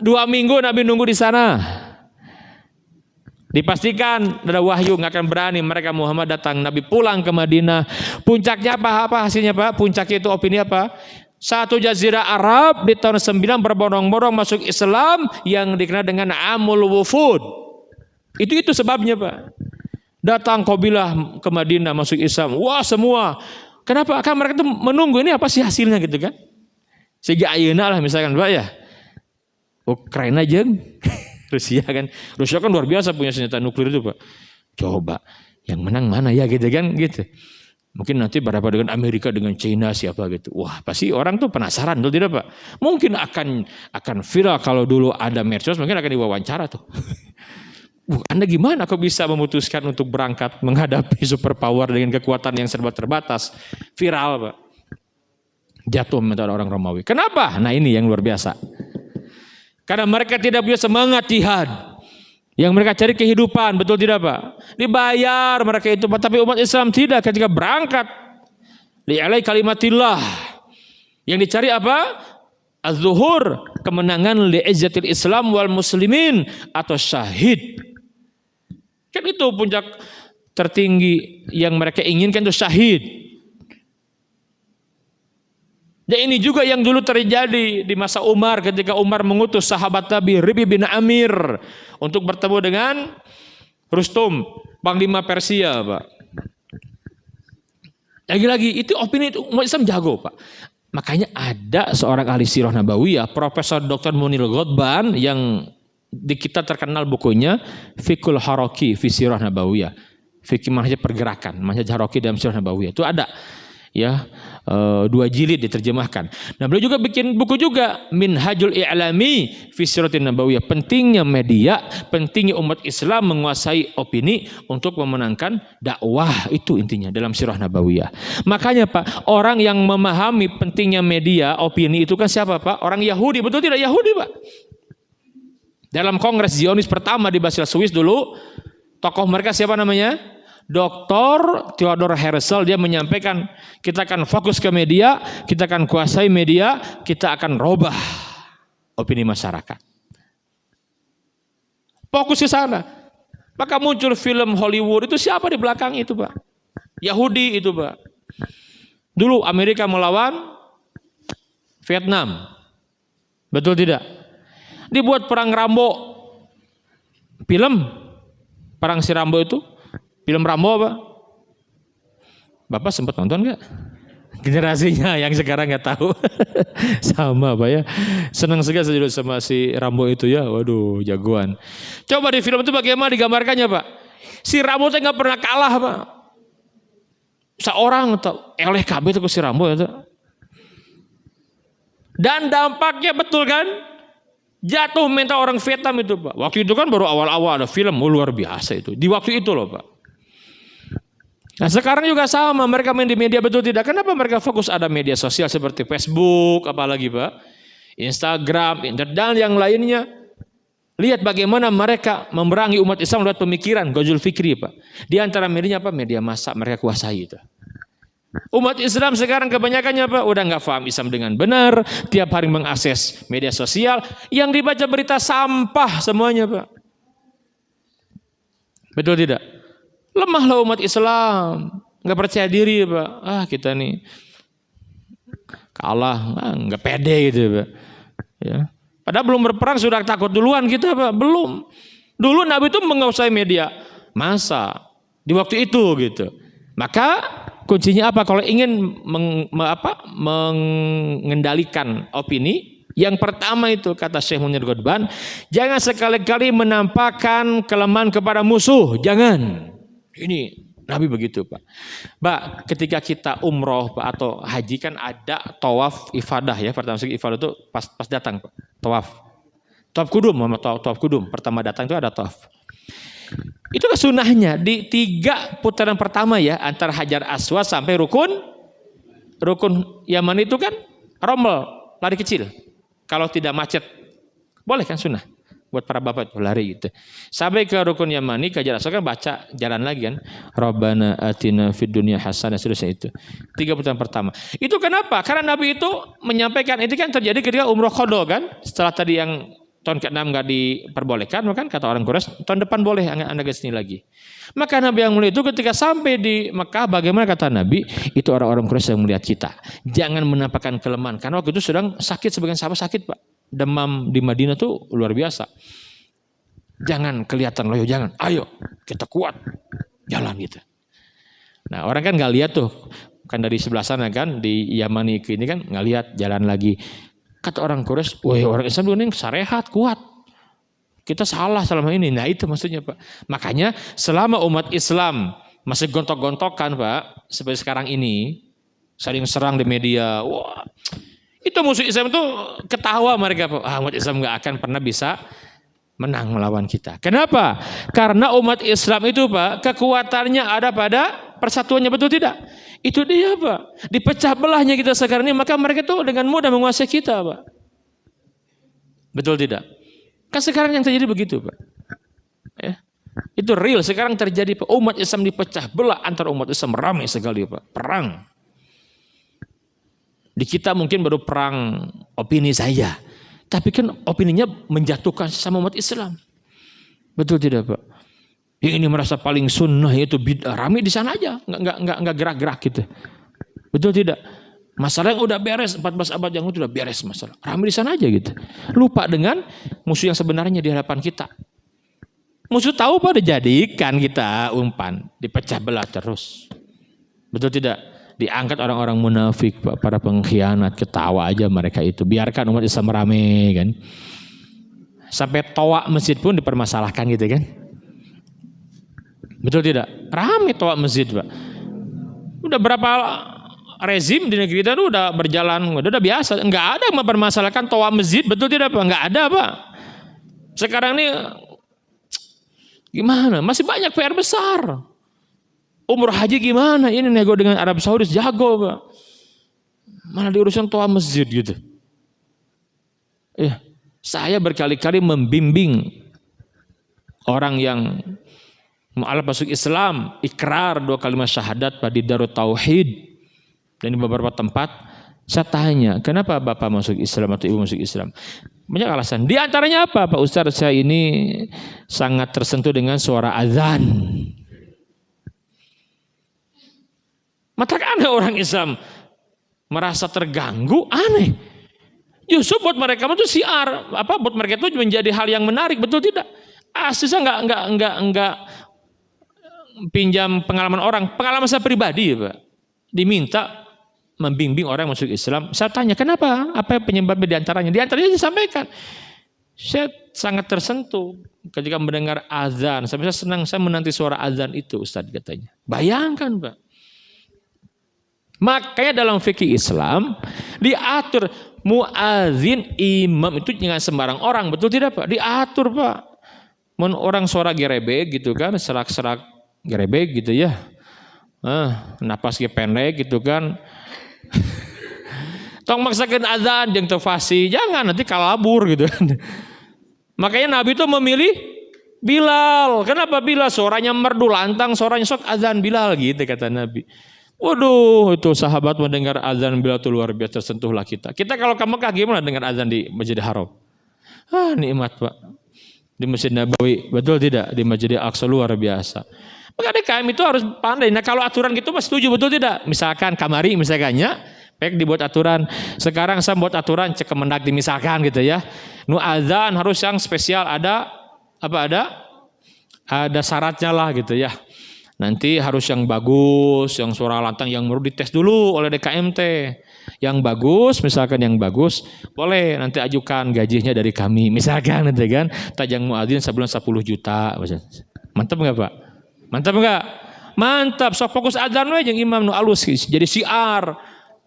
2 minggu Nabi nunggu di sana. Dipastikan ada wahyu nggak akan berani mereka Muhammad datang. Nabi pulang ke Madinah. Puncaknya apa hasilnya Pak? Puncaknya itu opini apa? Satu jazirah Arab di tahun 9 berbondong-bondong masuk Islam yang dikenal dengan Amul Wufud. Itu sebabnya Pak. Datang kabilah ke Madinah masuk Islam. Wah semua. Kenapa? Kan mereka itu menunggu ini apa sih hasilnya gitu kan. Sehingga ayeuna lah misalkan Pak ya. Ukraina aja. Rusia kan luar biasa punya senjata nuklir itu Pak. Coba yang menang mana ya gitu kan gitu. Mungkin nanti berapa dengan Amerika dengan China siapa gitu. Wah pasti orang tuh penasaran tuh tidak Pak. Mungkin akan viral kalau dulu ada medsos mungkin akan diwawancara tuh. Anda gimana kok bisa memutuskan untuk berangkat menghadapi superpower dengan kekuatan yang serba terbatas? Viral Pak. Jatuh mental orang Romawi. Kenapa? Nah ini yang luar biasa. Karena mereka tidak punya semangat jihad. Yang mereka cari kehidupan, betul tidak Pak? Dibayar mereka itu Pak. Tapi umat Islam tidak ketika berangkat. Li'alai kalimatillah. Yang dicari apa? Az-zuhur. Kemenangan li'izzatil Islam wal muslimin. Atau syahid. Kan itu puncak tertinggi yang mereka inginkan itu syahid. Dan ini juga yang dulu terjadi di masa Umar ketika Umar mengutus sahabat Nabi Ribi bin Amir untuk bertemu dengan Rustum, panglima Persia, Pak. Lagi-lagi itu opini itu umat Islam jago, Pak. Makanya ada seorang ahli sirah nabawiyah, Profesor Dr. Munir Ghotban yang di kita terkenal bukunya Fiqhul Haraki fi Sirah Nabawiyah. Fikih manhaj pergerakan, manhaj Haraki dalam Sirah Nabawiyah. Itu ada ya 2 jilid diterjemahkan. Nah, beliau juga bikin buku juga Minhajul I'lami fi Siratin Nabawiyah. Pentingnya media, pentingnya umat Islam menguasai opini untuk memenangkan dakwah, itu intinya dalam Sirah Nabawiyah. Makanya Pak, orang yang memahami pentingnya media, opini itu kan siapa Pak? Orang Yahudi, betul tidak? Yahudi Pak. Dalam Kongres Zionis pertama di Basel, Swiss dulu, tokoh mereka siapa namanya? Dr. Theodor Herzl. Dia menyampaikan kita akan fokus ke media, kita akan kuasai media, kita akan robah opini masyarakat. Fokus ke sana. Maka muncul film Hollywood, itu siapa di belakang itu Pak? Yahudi itu Pak. Dulu Amerika melawan Vietnam. Betul tidak? Dibuat perang Rambo. Film perang si Rambo itu. Film Rambo apa? Bapak sempat nonton nggak? Generasinya yang sekarang nggak tahu. Sama Pak ya. Senang sekali saya sama si Rambo itu ya. Waduh jagoan. Coba di film itu bagaimana digambarkannya Pak? Si Rambo itu nggak pernah kalah Pak. Seorang atau eleh KB itu si Rambo itu. Dan dampaknya betul kan? Jatuh mental orang Vietnam itu Pak. Waktu itu kan baru awal-awal ada film, luar biasa itu. Di waktu itu loh Pak. Nah sekarang juga sama, mereka main di media betul tidak? Kenapa mereka fokus ada media sosial seperti Facebook, apalagi Pak? Instagram, internet dan yang lainnya. Lihat bagaimana mereka memerangi umat Islam lewat pemikiran, Ghazul Fikri Pak. Di antara medianya apa? Media massa mereka kuasai itu. Umat Islam sekarang kebanyakannya apa? Udah nggak paham Islam dengan benar, tiap hari mengakses media sosial, yang dibaca berita sampah semuanya, Pak. Betul tidak? Lemahlah umat Islam, nggak percaya diri, Pak. Kita nih kalah, nggak pede gitu, Pak. Ya. Padahal belum berperang sudah takut duluan kita, Pak. Belum. Dulu Nabi itu menguasai media massa di waktu itu gitu. Maka kuncinya apa? Kalau ingin mengendalikan opini, yang pertama itu kata Syekh Munir Ghadban, jangan sekali-kali menampakkan kelemahan kepada musuh, jangan. Ini Nabi begitu, Pak. Mbak, ketika kita umroh Pak, atau haji kan ada tawaf ifadah ya. Pertama sekali ifadah itu pas datang, Pak. Tawaf kudum, tawaf kudum. Pertama datang itu ada tawaf. Itu sunnahnya di 3 putaran pertama ya, antara Hajar Aswad sampai rukun Yaman itu kan rombel, lari kecil. Kalau tidak macet, boleh kan sunnah buat para bapak lari gitu. Sampai ke rukun Yamani, ke Hajar Aswad kan baca jalan lagi kan. Rabbana atina fid dunya hasanah, seterusnya itu. 3 putaran pertama. Itu kenapa? Karena Nabi itu menyampaikan, itu kan terjadi ketika umroh qada kan. Setelah tadi yang tahun ke-6 nggak diperbolehkan, maka kata orang Quraisy tahun depan boleh Anda ke sini lagi. Maka Nabi yang mulia itu ketika sampai di Mekah, bagaimana kata Nabi? Itu orang-orang Quraisy yang melihat kita. Jangan menampakkan kelemahan, karena waktu itu sedang sakit, sebagian sahabat sakit, Pak. Demam di Madinah tuh luar biasa. Jangan kelihatan loyo, jangan. Ayo kita kuat jalan gitu. Nah orang kan nggak lihat tuh, kan dari sebelah sana kan di Yamani ini kan nggak lihat, jalan lagi. Kata orang Quraisy, woi orang Islam dulu ini sarehat, kuat. Kita salah selama ini. Nah itu maksudnya, Pak. Makanya selama umat Islam masih gontok-gontokan, Pak, seperti sekarang ini, saling serang di media, wah, itu musuh Islam itu ketawa mereka, Pak. Umat Islam nggak akan pernah bisa menang melawan kita. Kenapa? Karena umat Islam itu, Pak, kekuatannya ada pada persatuannya, betul tidak? Itu dia, Pak. Dipecah belahnya kita sekarang ini, maka mereka itu dengan mudah menguasai kita, Pak. Betul tidak? Kan sekarang yang terjadi begitu, Pak. Ya. Itu real sekarang terjadi, Pak. Umat Islam dipecah belah, antara umat Islam ramai sekali, Pak. Perang. Di kita mungkin baru perang opini saja. Tapi kan opininya menjatuhkan sama umat Islam. Betul tidak, Pak? Yang ini merasa paling sunnah itu bid'ah, rame di sana aja, nggak gerak-gerak gitu. Betul tidak? Masalah yang udah beres 14 abad yang udah beres masalah, rame di sana aja gitu. Lupa dengan musuh yang sebenarnya di hadapan kita. Musuh tahu pada jadikan kita umpan, dipecah belah terus. Betul tidak? Diangkat orang-orang munafik, para pengkhianat, ketawa aja mereka itu. Biarkan umat Islam rame kan. Sampai toa masjid pun dipermasalahkan gitu kan. Betul tidak? Ramai toa masjid, Pak. Udah berapa rezim di negeri kita udah berjalan, udah biasa. Enggak ada yang mempermasalahkan toa masjid, betul tidak, Pak? Enggak ada, Pak. Sekarang ini gimana? Masih banyak PR besar. Umroh haji gimana? Ini nego dengan Arab Saudi jago, Pak. Malah diurusan toa masjid gitu. Saya berkali-kali membimbing orang yang mu'alaf masuk Islam, ikrar 2 kalimat syahadat di Darut Tauhid dan di beberapa tempat. Saya tanya, kenapa Bapak masuk Islam atau Ibu masuk Islam? Banyak alasan. Di antaranya apa, Pak Ustaz? Saya ini sangat tersentuh dengan suara azan. Maka aneh orang Islam merasa terganggu, aneh. Justru buat mereka itu siar, buat mereka itu menjadi hal yang menarik, betul tidak? Asli saya enggak pinjam pengalaman orang, pengalaman saya pribadi, Pak. Diminta membimbing orang masuk Islam. Saya tanya, kenapa? Apa penyebabnya diantaranya? Diantaranya disampaikan. Saya sangat tersentuh ketika mendengar azan. Saya senang, saya menanti suara azan itu, Ustaz katanya. Bayangkan, Pak. Makanya dalam fikih Islam diatur muazin imam itu jangan sembarang orang, betul tidak, Pak? Diatur, Pak. Orang suara gerebek gitu kan, serak-serak gerebek gitu ya. Napas pendek gitu kan. Tong maksakeun azan jeung teu fasih, jangan nanti kalabur gitu. Makanya Nabi itu memilih Bilal. Kenapa Bilal? Suaranya merdu lantang, suaranya sok azan Bilal gitu kata Nabi. Waduh, itu sahabat mendengar azan Bilal itu luar biasa, tersentuhlah kita. Kita kalau ke Mekah gimana dengan azan di Masjidil Haram? Ah, nikmat Pak. Di Masjid Nabawi, betul tidak? Di Masjidil Aqsa luar biasa. Maka DKM itu harus pandai. Nah kalau aturan gitu Mas setuju, betul tidak? Misalkan kamari misalkannya, baik dibuat aturan. Sekarang saya buat aturan cek Kemendag misalkan gitu ya. Nu azan harus yang spesial, ada apa ada syaratnya lah gitu ya. Nanti harus yang bagus, yang suara lantang, yang baru dites dulu oleh DKMT. Yang bagus, misalkan yang bagus, boleh nanti ajukan gajinya dari kami. Misalkan nanti kan, tajang muadzin sebulan 10 juta. Mantap nggak Pak? Mantap nggak? Mantap. Sok fokus adzan we jeung imam nu alus jadi siar.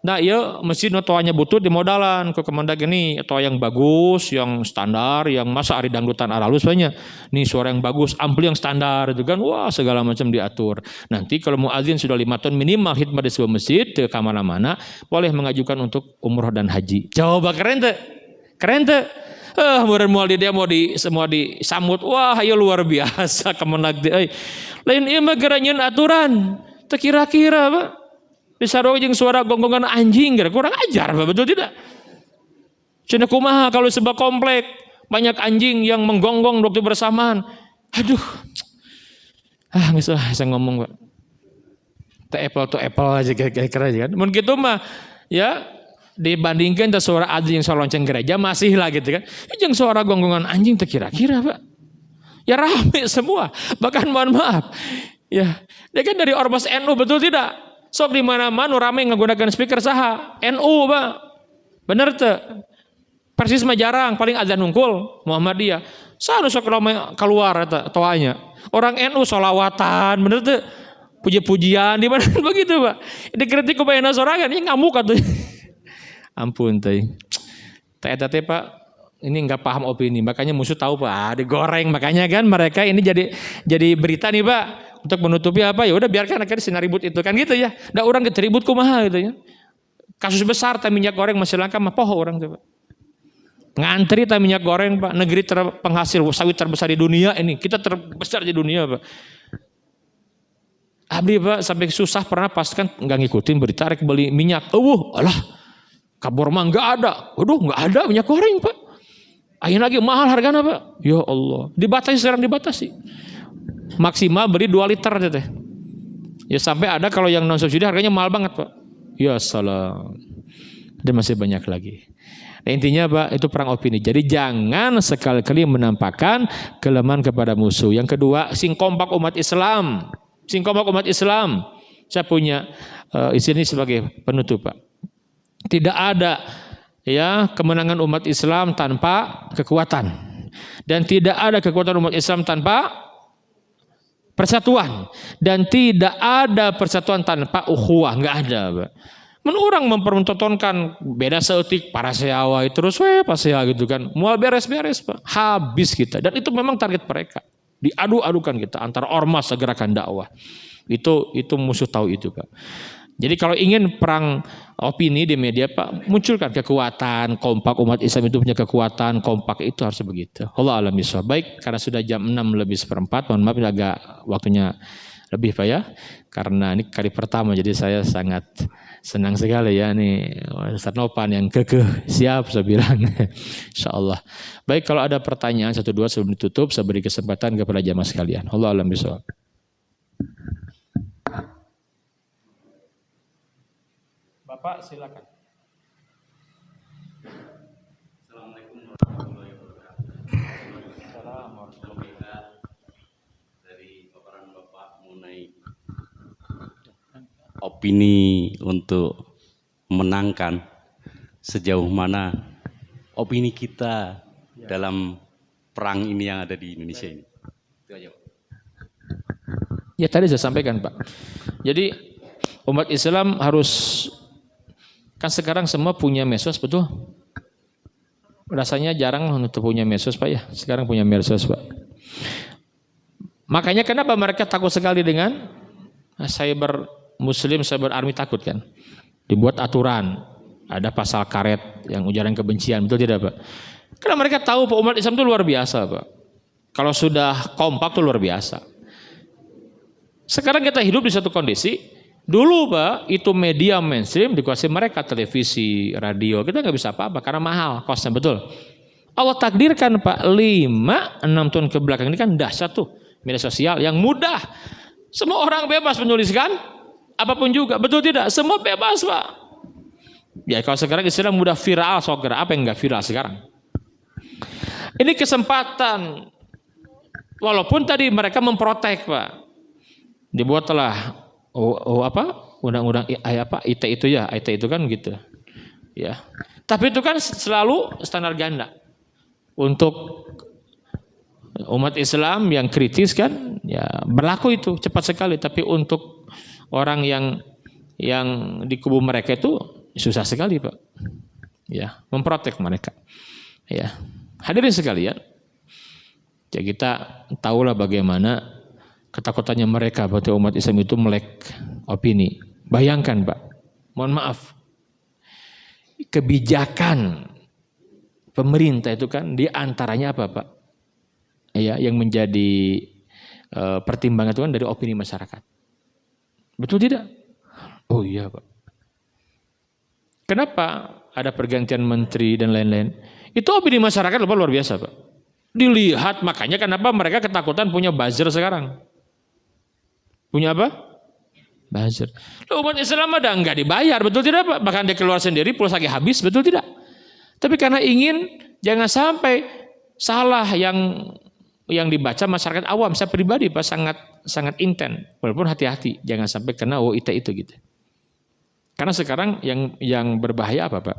Nah ya mesin toanya butuh di modalan ke Kemendag ini atau yang bagus, yang standar, yang masa ari dangdutan aralus banyak. Nih suara yang bagus, ampli yang standar itu kan, wah segala macam diatur. Nanti kalau muadzin sudah 5 tahun minimal khidmat di sebuah masjid ke mana-mana, boleh mengajukan untuk umroh dan haji. Coba keren tuh, keren tuh. Mual di dia mau semua disambut, wah ayo luar biasa Kemendag. Lain ieu mah geranyeun aturan, teu kira-kira Pak. Disaroi jeung suara gonggongan anjing, kurang ajar, betul tidak? Cenah kumaha kalau sebuah komplek banyak anjing yang menggonggong waktu bersamaan. Aduh. Geus saya ngomong Pak. To apple aja kira-kira aja kan. Mun kitu mah ya dibandingkan suara anjing yang lonceng gereja masih lah gitu kan. Jeung suara gonggongan anjing teu kira-kira Pak. Ya rame semua. Bahkan mohon maaf. Ya, dia kan dari ormas NU, betul tidak? Sok di mana-mana rame menggunakan speaker saha NU Pak. Bener tuh. Persis mah jarang, paling azan nungkul Muhammadiyah. Sanu sok rame keluar eta toanya. Orang NU sholawatan, bener tuh. Puji-pujian di mana begitu Pak. Dikritik ku bayana sorangan ini ngamuk atuh. Ampun teh. Eta teh Pak, ini enggak paham opini, makanya musuh tahu Pak, digoreng. Makanya kan mereka ini jadi berita nih Pak. Untuk menutupi apa ya udah biarkan akhirnya sinar ribut itu kan gitu ya. Da orang ke ribut kumaha gitu ya. Kasus besar teh minyak goreng masih langka mah poho orang tuh Pak. Ngantri teh minyak goreng Pak, negeri penghasil sawit terbesar di dunia ini. Kita terbesar di dunia Pak. Abdi Pak sampai susah pernah pas kan enggak ngikutin berita rek beli minyak. Alah. Kabur mah enggak ada. Waduh enggak ada minyak goreng Pak. Ayeuna lagi mahal hargana Pak. Ya Allah. Dibatasi sekarang dibatasi. Maksimal beli 2 liter teh. Ya sampai ada kalau yang non subsidi harganya mahal banget Pak. Ya salam. Dan masih banyak lagi. Nah, intinya Pak itu perang opini. Jadi jangan sekali-kali menampakkan kelemahan kepada musuh. Yang kedua, sing kompak umat Islam. Sing kompak umat Islam. Saya punya ini sebagai penutup Pak. Tidak ada ya kemenangan umat Islam tanpa kekuatan. Dan tidak ada kekuatan umat Islam tanpa persatuan, dan tidak ada persatuan tanpa ukhuwah, nggak ada Pak. Orang mempertontonkan beda seetik para seawai terus pasea gitu kan, mual beres-beres Pak, habis kita. Dan itu memang target mereka, diadu-adukan kita antar ormas gerakan dakwah. Itu musuh tahu itu Pak. Jadi kalau ingin perang opini di media Pak, munculkan kekuatan, kompak umat Islam itu punya kekuatan, kompak itu harus begitu. Allah alam bisawab. Baik, karena sudah jam 6:04, mohon maaf agak waktunya lebih Pak ya. Karena ini kali pertama jadi saya sangat senang sekali ya nih Ustaz Nopan yang kekeh siap saya bilang. Insyaallah. Baik, kalau ada pertanyaan 1-2 sebelum ditutup saya beri kesempatan kepada jamaah sekalian. Allah alam bisawab. Bapak silakan. Assalamualaikum warahmatullahi wabarakatuh. Assalamualaikum dari paparan Bapak mengenai opini untuk menangkan sejauh mana opini kita dalam perang ini yang ada di Indonesia ini. Ya tadi saya sampaikan Pak. Jadi umat Islam harus, kan sekarang semua punya medsos betul. Rasanya jarang untuk punya medsos Pak ya. Sekarang punya medsos Pak. Makanya kenapa mereka takut sekali dengan cyber muslim, cyber army takut kan. Dibuat aturan. Ada pasal karet yang ujaran kebencian, betul tidak Pak? Karena mereka tahu Pak umat Islam itu luar biasa Pak. Kalau sudah kompak itu luar biasa. Sekarang kita hidup di satu kondisi Dulu Pak, itu media mainstream dikuasai mereka, televisi, radio. Kita nggak bisa apa-apa karena mahal kosnya, betul. Allah takdirkan Pak, 5-6 tahun ke belakang ini kan dahsyat tuh media sosial yang mudah. Semua orang bebas menuliskan apapun juga, betul tidak? Semua bebas Pak. Ya kalau sekarang istilah mudah viral, sokera, apa yang nggak viral sekarang? Ini kesempatan. Walaupun tadi mereka memprotek Pak, dibuatlah undang-undang IT itu ya, IT itu kan gitu ya. Tapi itu kan selalu standar ganda untuk umat Islam yang kritis kan, ya berlaku itu cepat sekali. Tapi untuk orang yang di kubu mereka itu susah sekali Pak, ya memprotek mereka. Ya hadirin sekalian. Ya kita tahulah bagaimana ketakutannya mereka bahwa umat Islam itu melek opini. Bayangkan Pak, mohon maaf, kebijakan pemerintah itu kan diantaranya apa Pak? Ya, yang menjadi pertimbangan itu kan dari opini masyarakat. Betul tidak? Oh iya Pak. Kenapa ada pergantian menteri dan lain-lain? Itu opini masyarakat luar biasa Pak. Dilihat, makanya kenapa mereka ketakutan punya buzzer sekarang. Punya apa? Buzzer. Umat Islam ada nggak dibayar, betul tidak Pak? Bahkan dia keluar sendiri, pulsa lagi habis, betul tidak? Tapi karena ingin jangan sampai salah yang dibaca masyarakat awam. Saya pribadi Pak sangat intent, walaupun hati-hati jangan sampai kena itu gitu. Karena sekarang yang berbahaya apa Pak?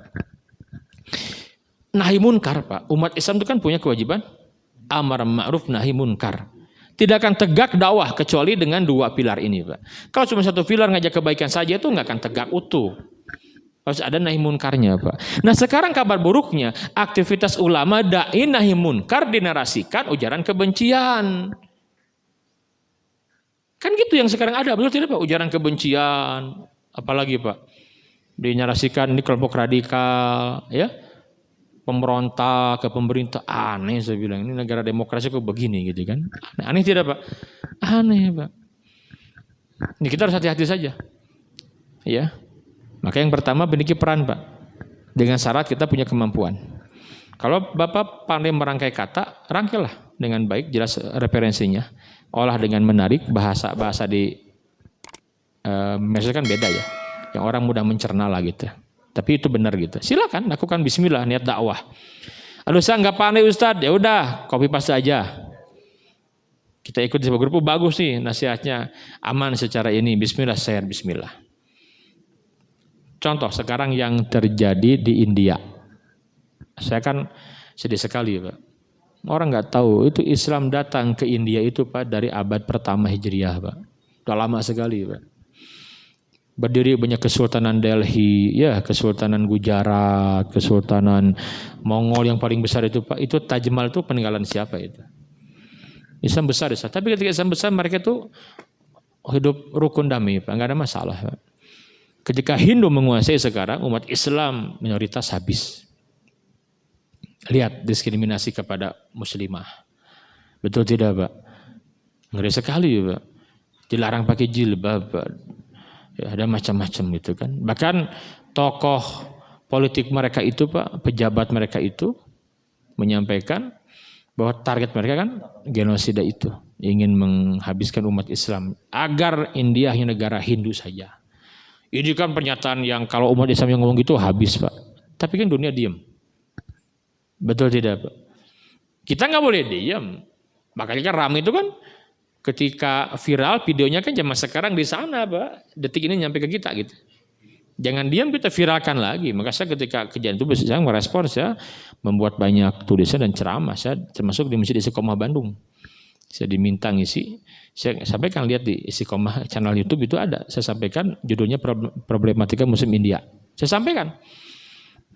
Nahi munkar Pak. Umat Islam itu kan punya kewajiban amar ma'ruf nahi munkar. Tidak akan tegak dakwah kecuali dengan 2 pilar ini Pak. Kalau cuma 1 pilar ngajak kebaikan saja itu nggak akan tegak utuh. Harus ada nahi munkarnya Pak. Nah sekarang kabar buruknya, aktivitas ulama da'i nahi munkar dinarasikan ujaran kebencian. Kan gitu yang sekarang ada, betul tidak Pak? Ujaran kebencian, apalagi Pak? Dinarasikan ini kelompok radikal, ya. Pemberontak ke pemerintah, aneh saya bilang, ini negara demokrasi kok begini gitu kan. Aneh tidak Pak? Aneh Pak. Ini kita harus hati-hati saja. Ya. Maka yang pertama memiliki peran Pak. Dengan syarat kita punya kemampuan. Kalau Bapak pandai merangkai kata, rangkailah dengan baik, jelas referensinya. Olah dengan menarik, bahasa di maksudnya kan beda ya. Yang orang mudah mencerna lah gitu. Tapi itu benar gitu. Silakan lakukan bismillah niat dakwah. Aduh saya nggak pandai Ustadz, ya udah copy paste aja. Kita ikut di sebuah grup, bagus nih nasihatnya, aman secara ini, bismillah share bismillah. Contoh sekarang yang terjadi di India. Saya kan sedih sekali Pak. Orang nggak tahu itu Islam datang ke India itu Pak dari abad pertama Hijriah Pak. Udah lama sekali Pak. Berdiri banyak Kesultanan Delhi, ya Kesultanan Gujarat, Kesultanan Mongol yang paling besar itu Pak. Itu Taj Mahal itu peninggalan siapa itu? Islam besar, tapi ketika Islam besar mereka itu hidup rukun damai Pak, nggak ada masalah Pak. Ketika Hindu menguasai sekarang umat Islam minoritas habis. Lihat diskriminasi kepada muslimah. Betul tidak Pak? Ngeri sekali Pak. Dilarang pakai jilbab Pak. Ya, ada macam-macam gitu kan. Bahkan tokoh politik mereka itu Pak, pejabat mereka itu menyampaikan bahwa target mereka kan genosida itu, ingin menghabiskan umat Islam agar India hanya negara Hindu saja. Ini kan pernyataan yang kalau umat Islam yang ngomong gitu habis Pak. Tapi kan dunia diam. Betul tidak Pak? Kita nggak boleh diam. Makanya kan ramai itu kan. Ketika viral videonya kan zaman sekarang di sana Pak, detik ini nyampe ke kita gitu. Jangan diam, kita viralkan lagi. Maka saya ketika kejadian itu saya merespons, saya membuat banyak tulisan dan ceramah. Saya termasuk di Masjid Istiqomah Bandung. Saya diminta ngisi, saya sampaikan, lihat di Istiqomah channel YouTube itu ada. Saya sampaikan judulnya problematika Muslim India. Saya sampaikan.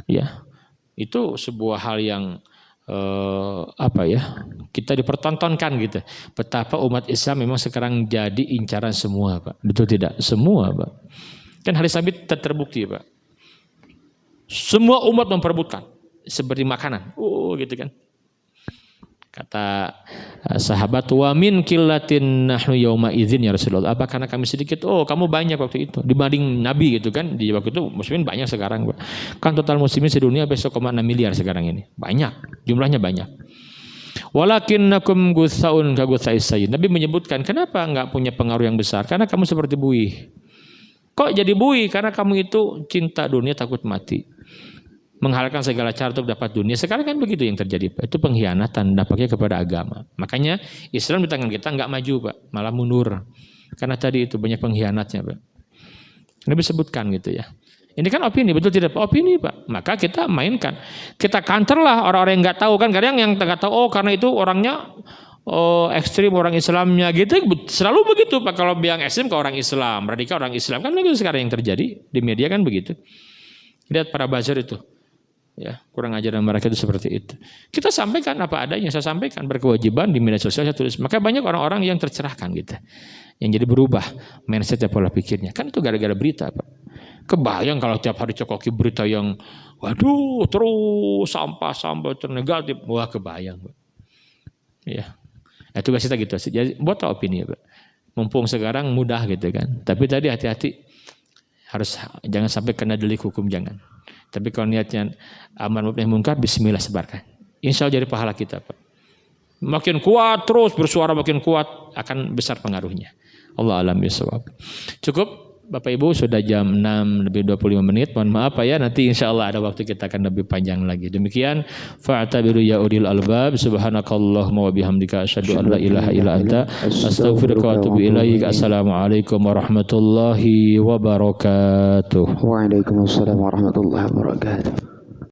Ya. Itu sebuah hal yang kita dipertontonkan gitu. Betapa umat Islam memang sekarang jadi incaran semua Pak. Betul tidak? Semua Pak. Kan hadis Nabi terbukti Pak. Semua umat memperebutkan seperti makanan. Gitu kan. Kata sahabat, wa min qillatin nahnu yauma idzin ya Rasulullah. Apa karena kami sedikit? Oh, kamu banyak waktu itu dibanding Nabi gitu kan. Di waktu itu muslimin banyak sekarang, Pak. Kan total muslimin sedunia besok 1,6 miliar sekarang ini. Banyak, jumlahnya banyak. Walakinnakum gutsaun ka gutsais sayy. Nabi menyebutkan, kenapa enggak punya pengaruh yang besar? Karena kamu seperti buih. Kok jadi buih? Karena kamu itu cinta dunia, takut mati. Menghalalkan segala cara untuk dapat dunia. Sekarang kan begitu yang terjadi, Pak. Itu pengkhianatan dampaknya kepada agama. Makanya Islam di tangan kita nggak maju, Pak, malah mundur. Karena tadi itu banyak pengkhianatnya, Pak. Nabi sebutkan gitu ya. Ini kan opini, betul tidak? Opini, Pak. Maka kita mainkan. Kita counterlah orang-orang yang nggak tahu kan. Kadang yang nggak tahu, oh karena itu orangnya ekstrim orang Islamnya gitu. Selalu begitu, Pak. Kalau bilang ekstrim ke orang Islam, radikal orang Islam kan begitu sekarang yang terjadi di media kan begitu. Lihat para buzzer itu. Ya, kurang ajaran mereka itu seperti itu. Kita sampaikan apa adanya, saya sampaikan berkewajiban di media sosial saya tulis. Maka banyak orang-orang yang tercerahkan gitu. Yang jadi berubah mindset dan pola pikirnya. Kan itu gara-gara berita, Pak. Kebayang kalau tiap hari cekoki berita yang waduh terus sampah ternegatif. Wah, kebayang, Pak. Ya. Itu biasa gitu. Jadi buat opini ya, Pak. Mumpung sekarang mudah gitu kan. Tapi tadi hati-hati. Jangan sampai kena delik hukum, jangan. Tapi kalau niatnya amar ma'ruf nahi munkar, bismillah sebarkan. Insya Allah jadi pahala kita, Pak. Makin kuat terus bersuara makin kuat akan besar pengaruhnya. Allah alam bisawab. Cukup Bapak Ibu, sudah jam 6:25. Mohon maaf Pak ya, nanti insya Allah ada waktu kita akan lebih panjang lagi. Demikian fa'tabiru ya ulil albab. Subhanakallahumma wa bihamdika asyhadu an la ilaha illa anta astaghfiruka wa atubu ilaik. Assalamualaikum warahmatullahi wabarakatuh. Waalaikumsalam warahmatullahi wabarakatuh.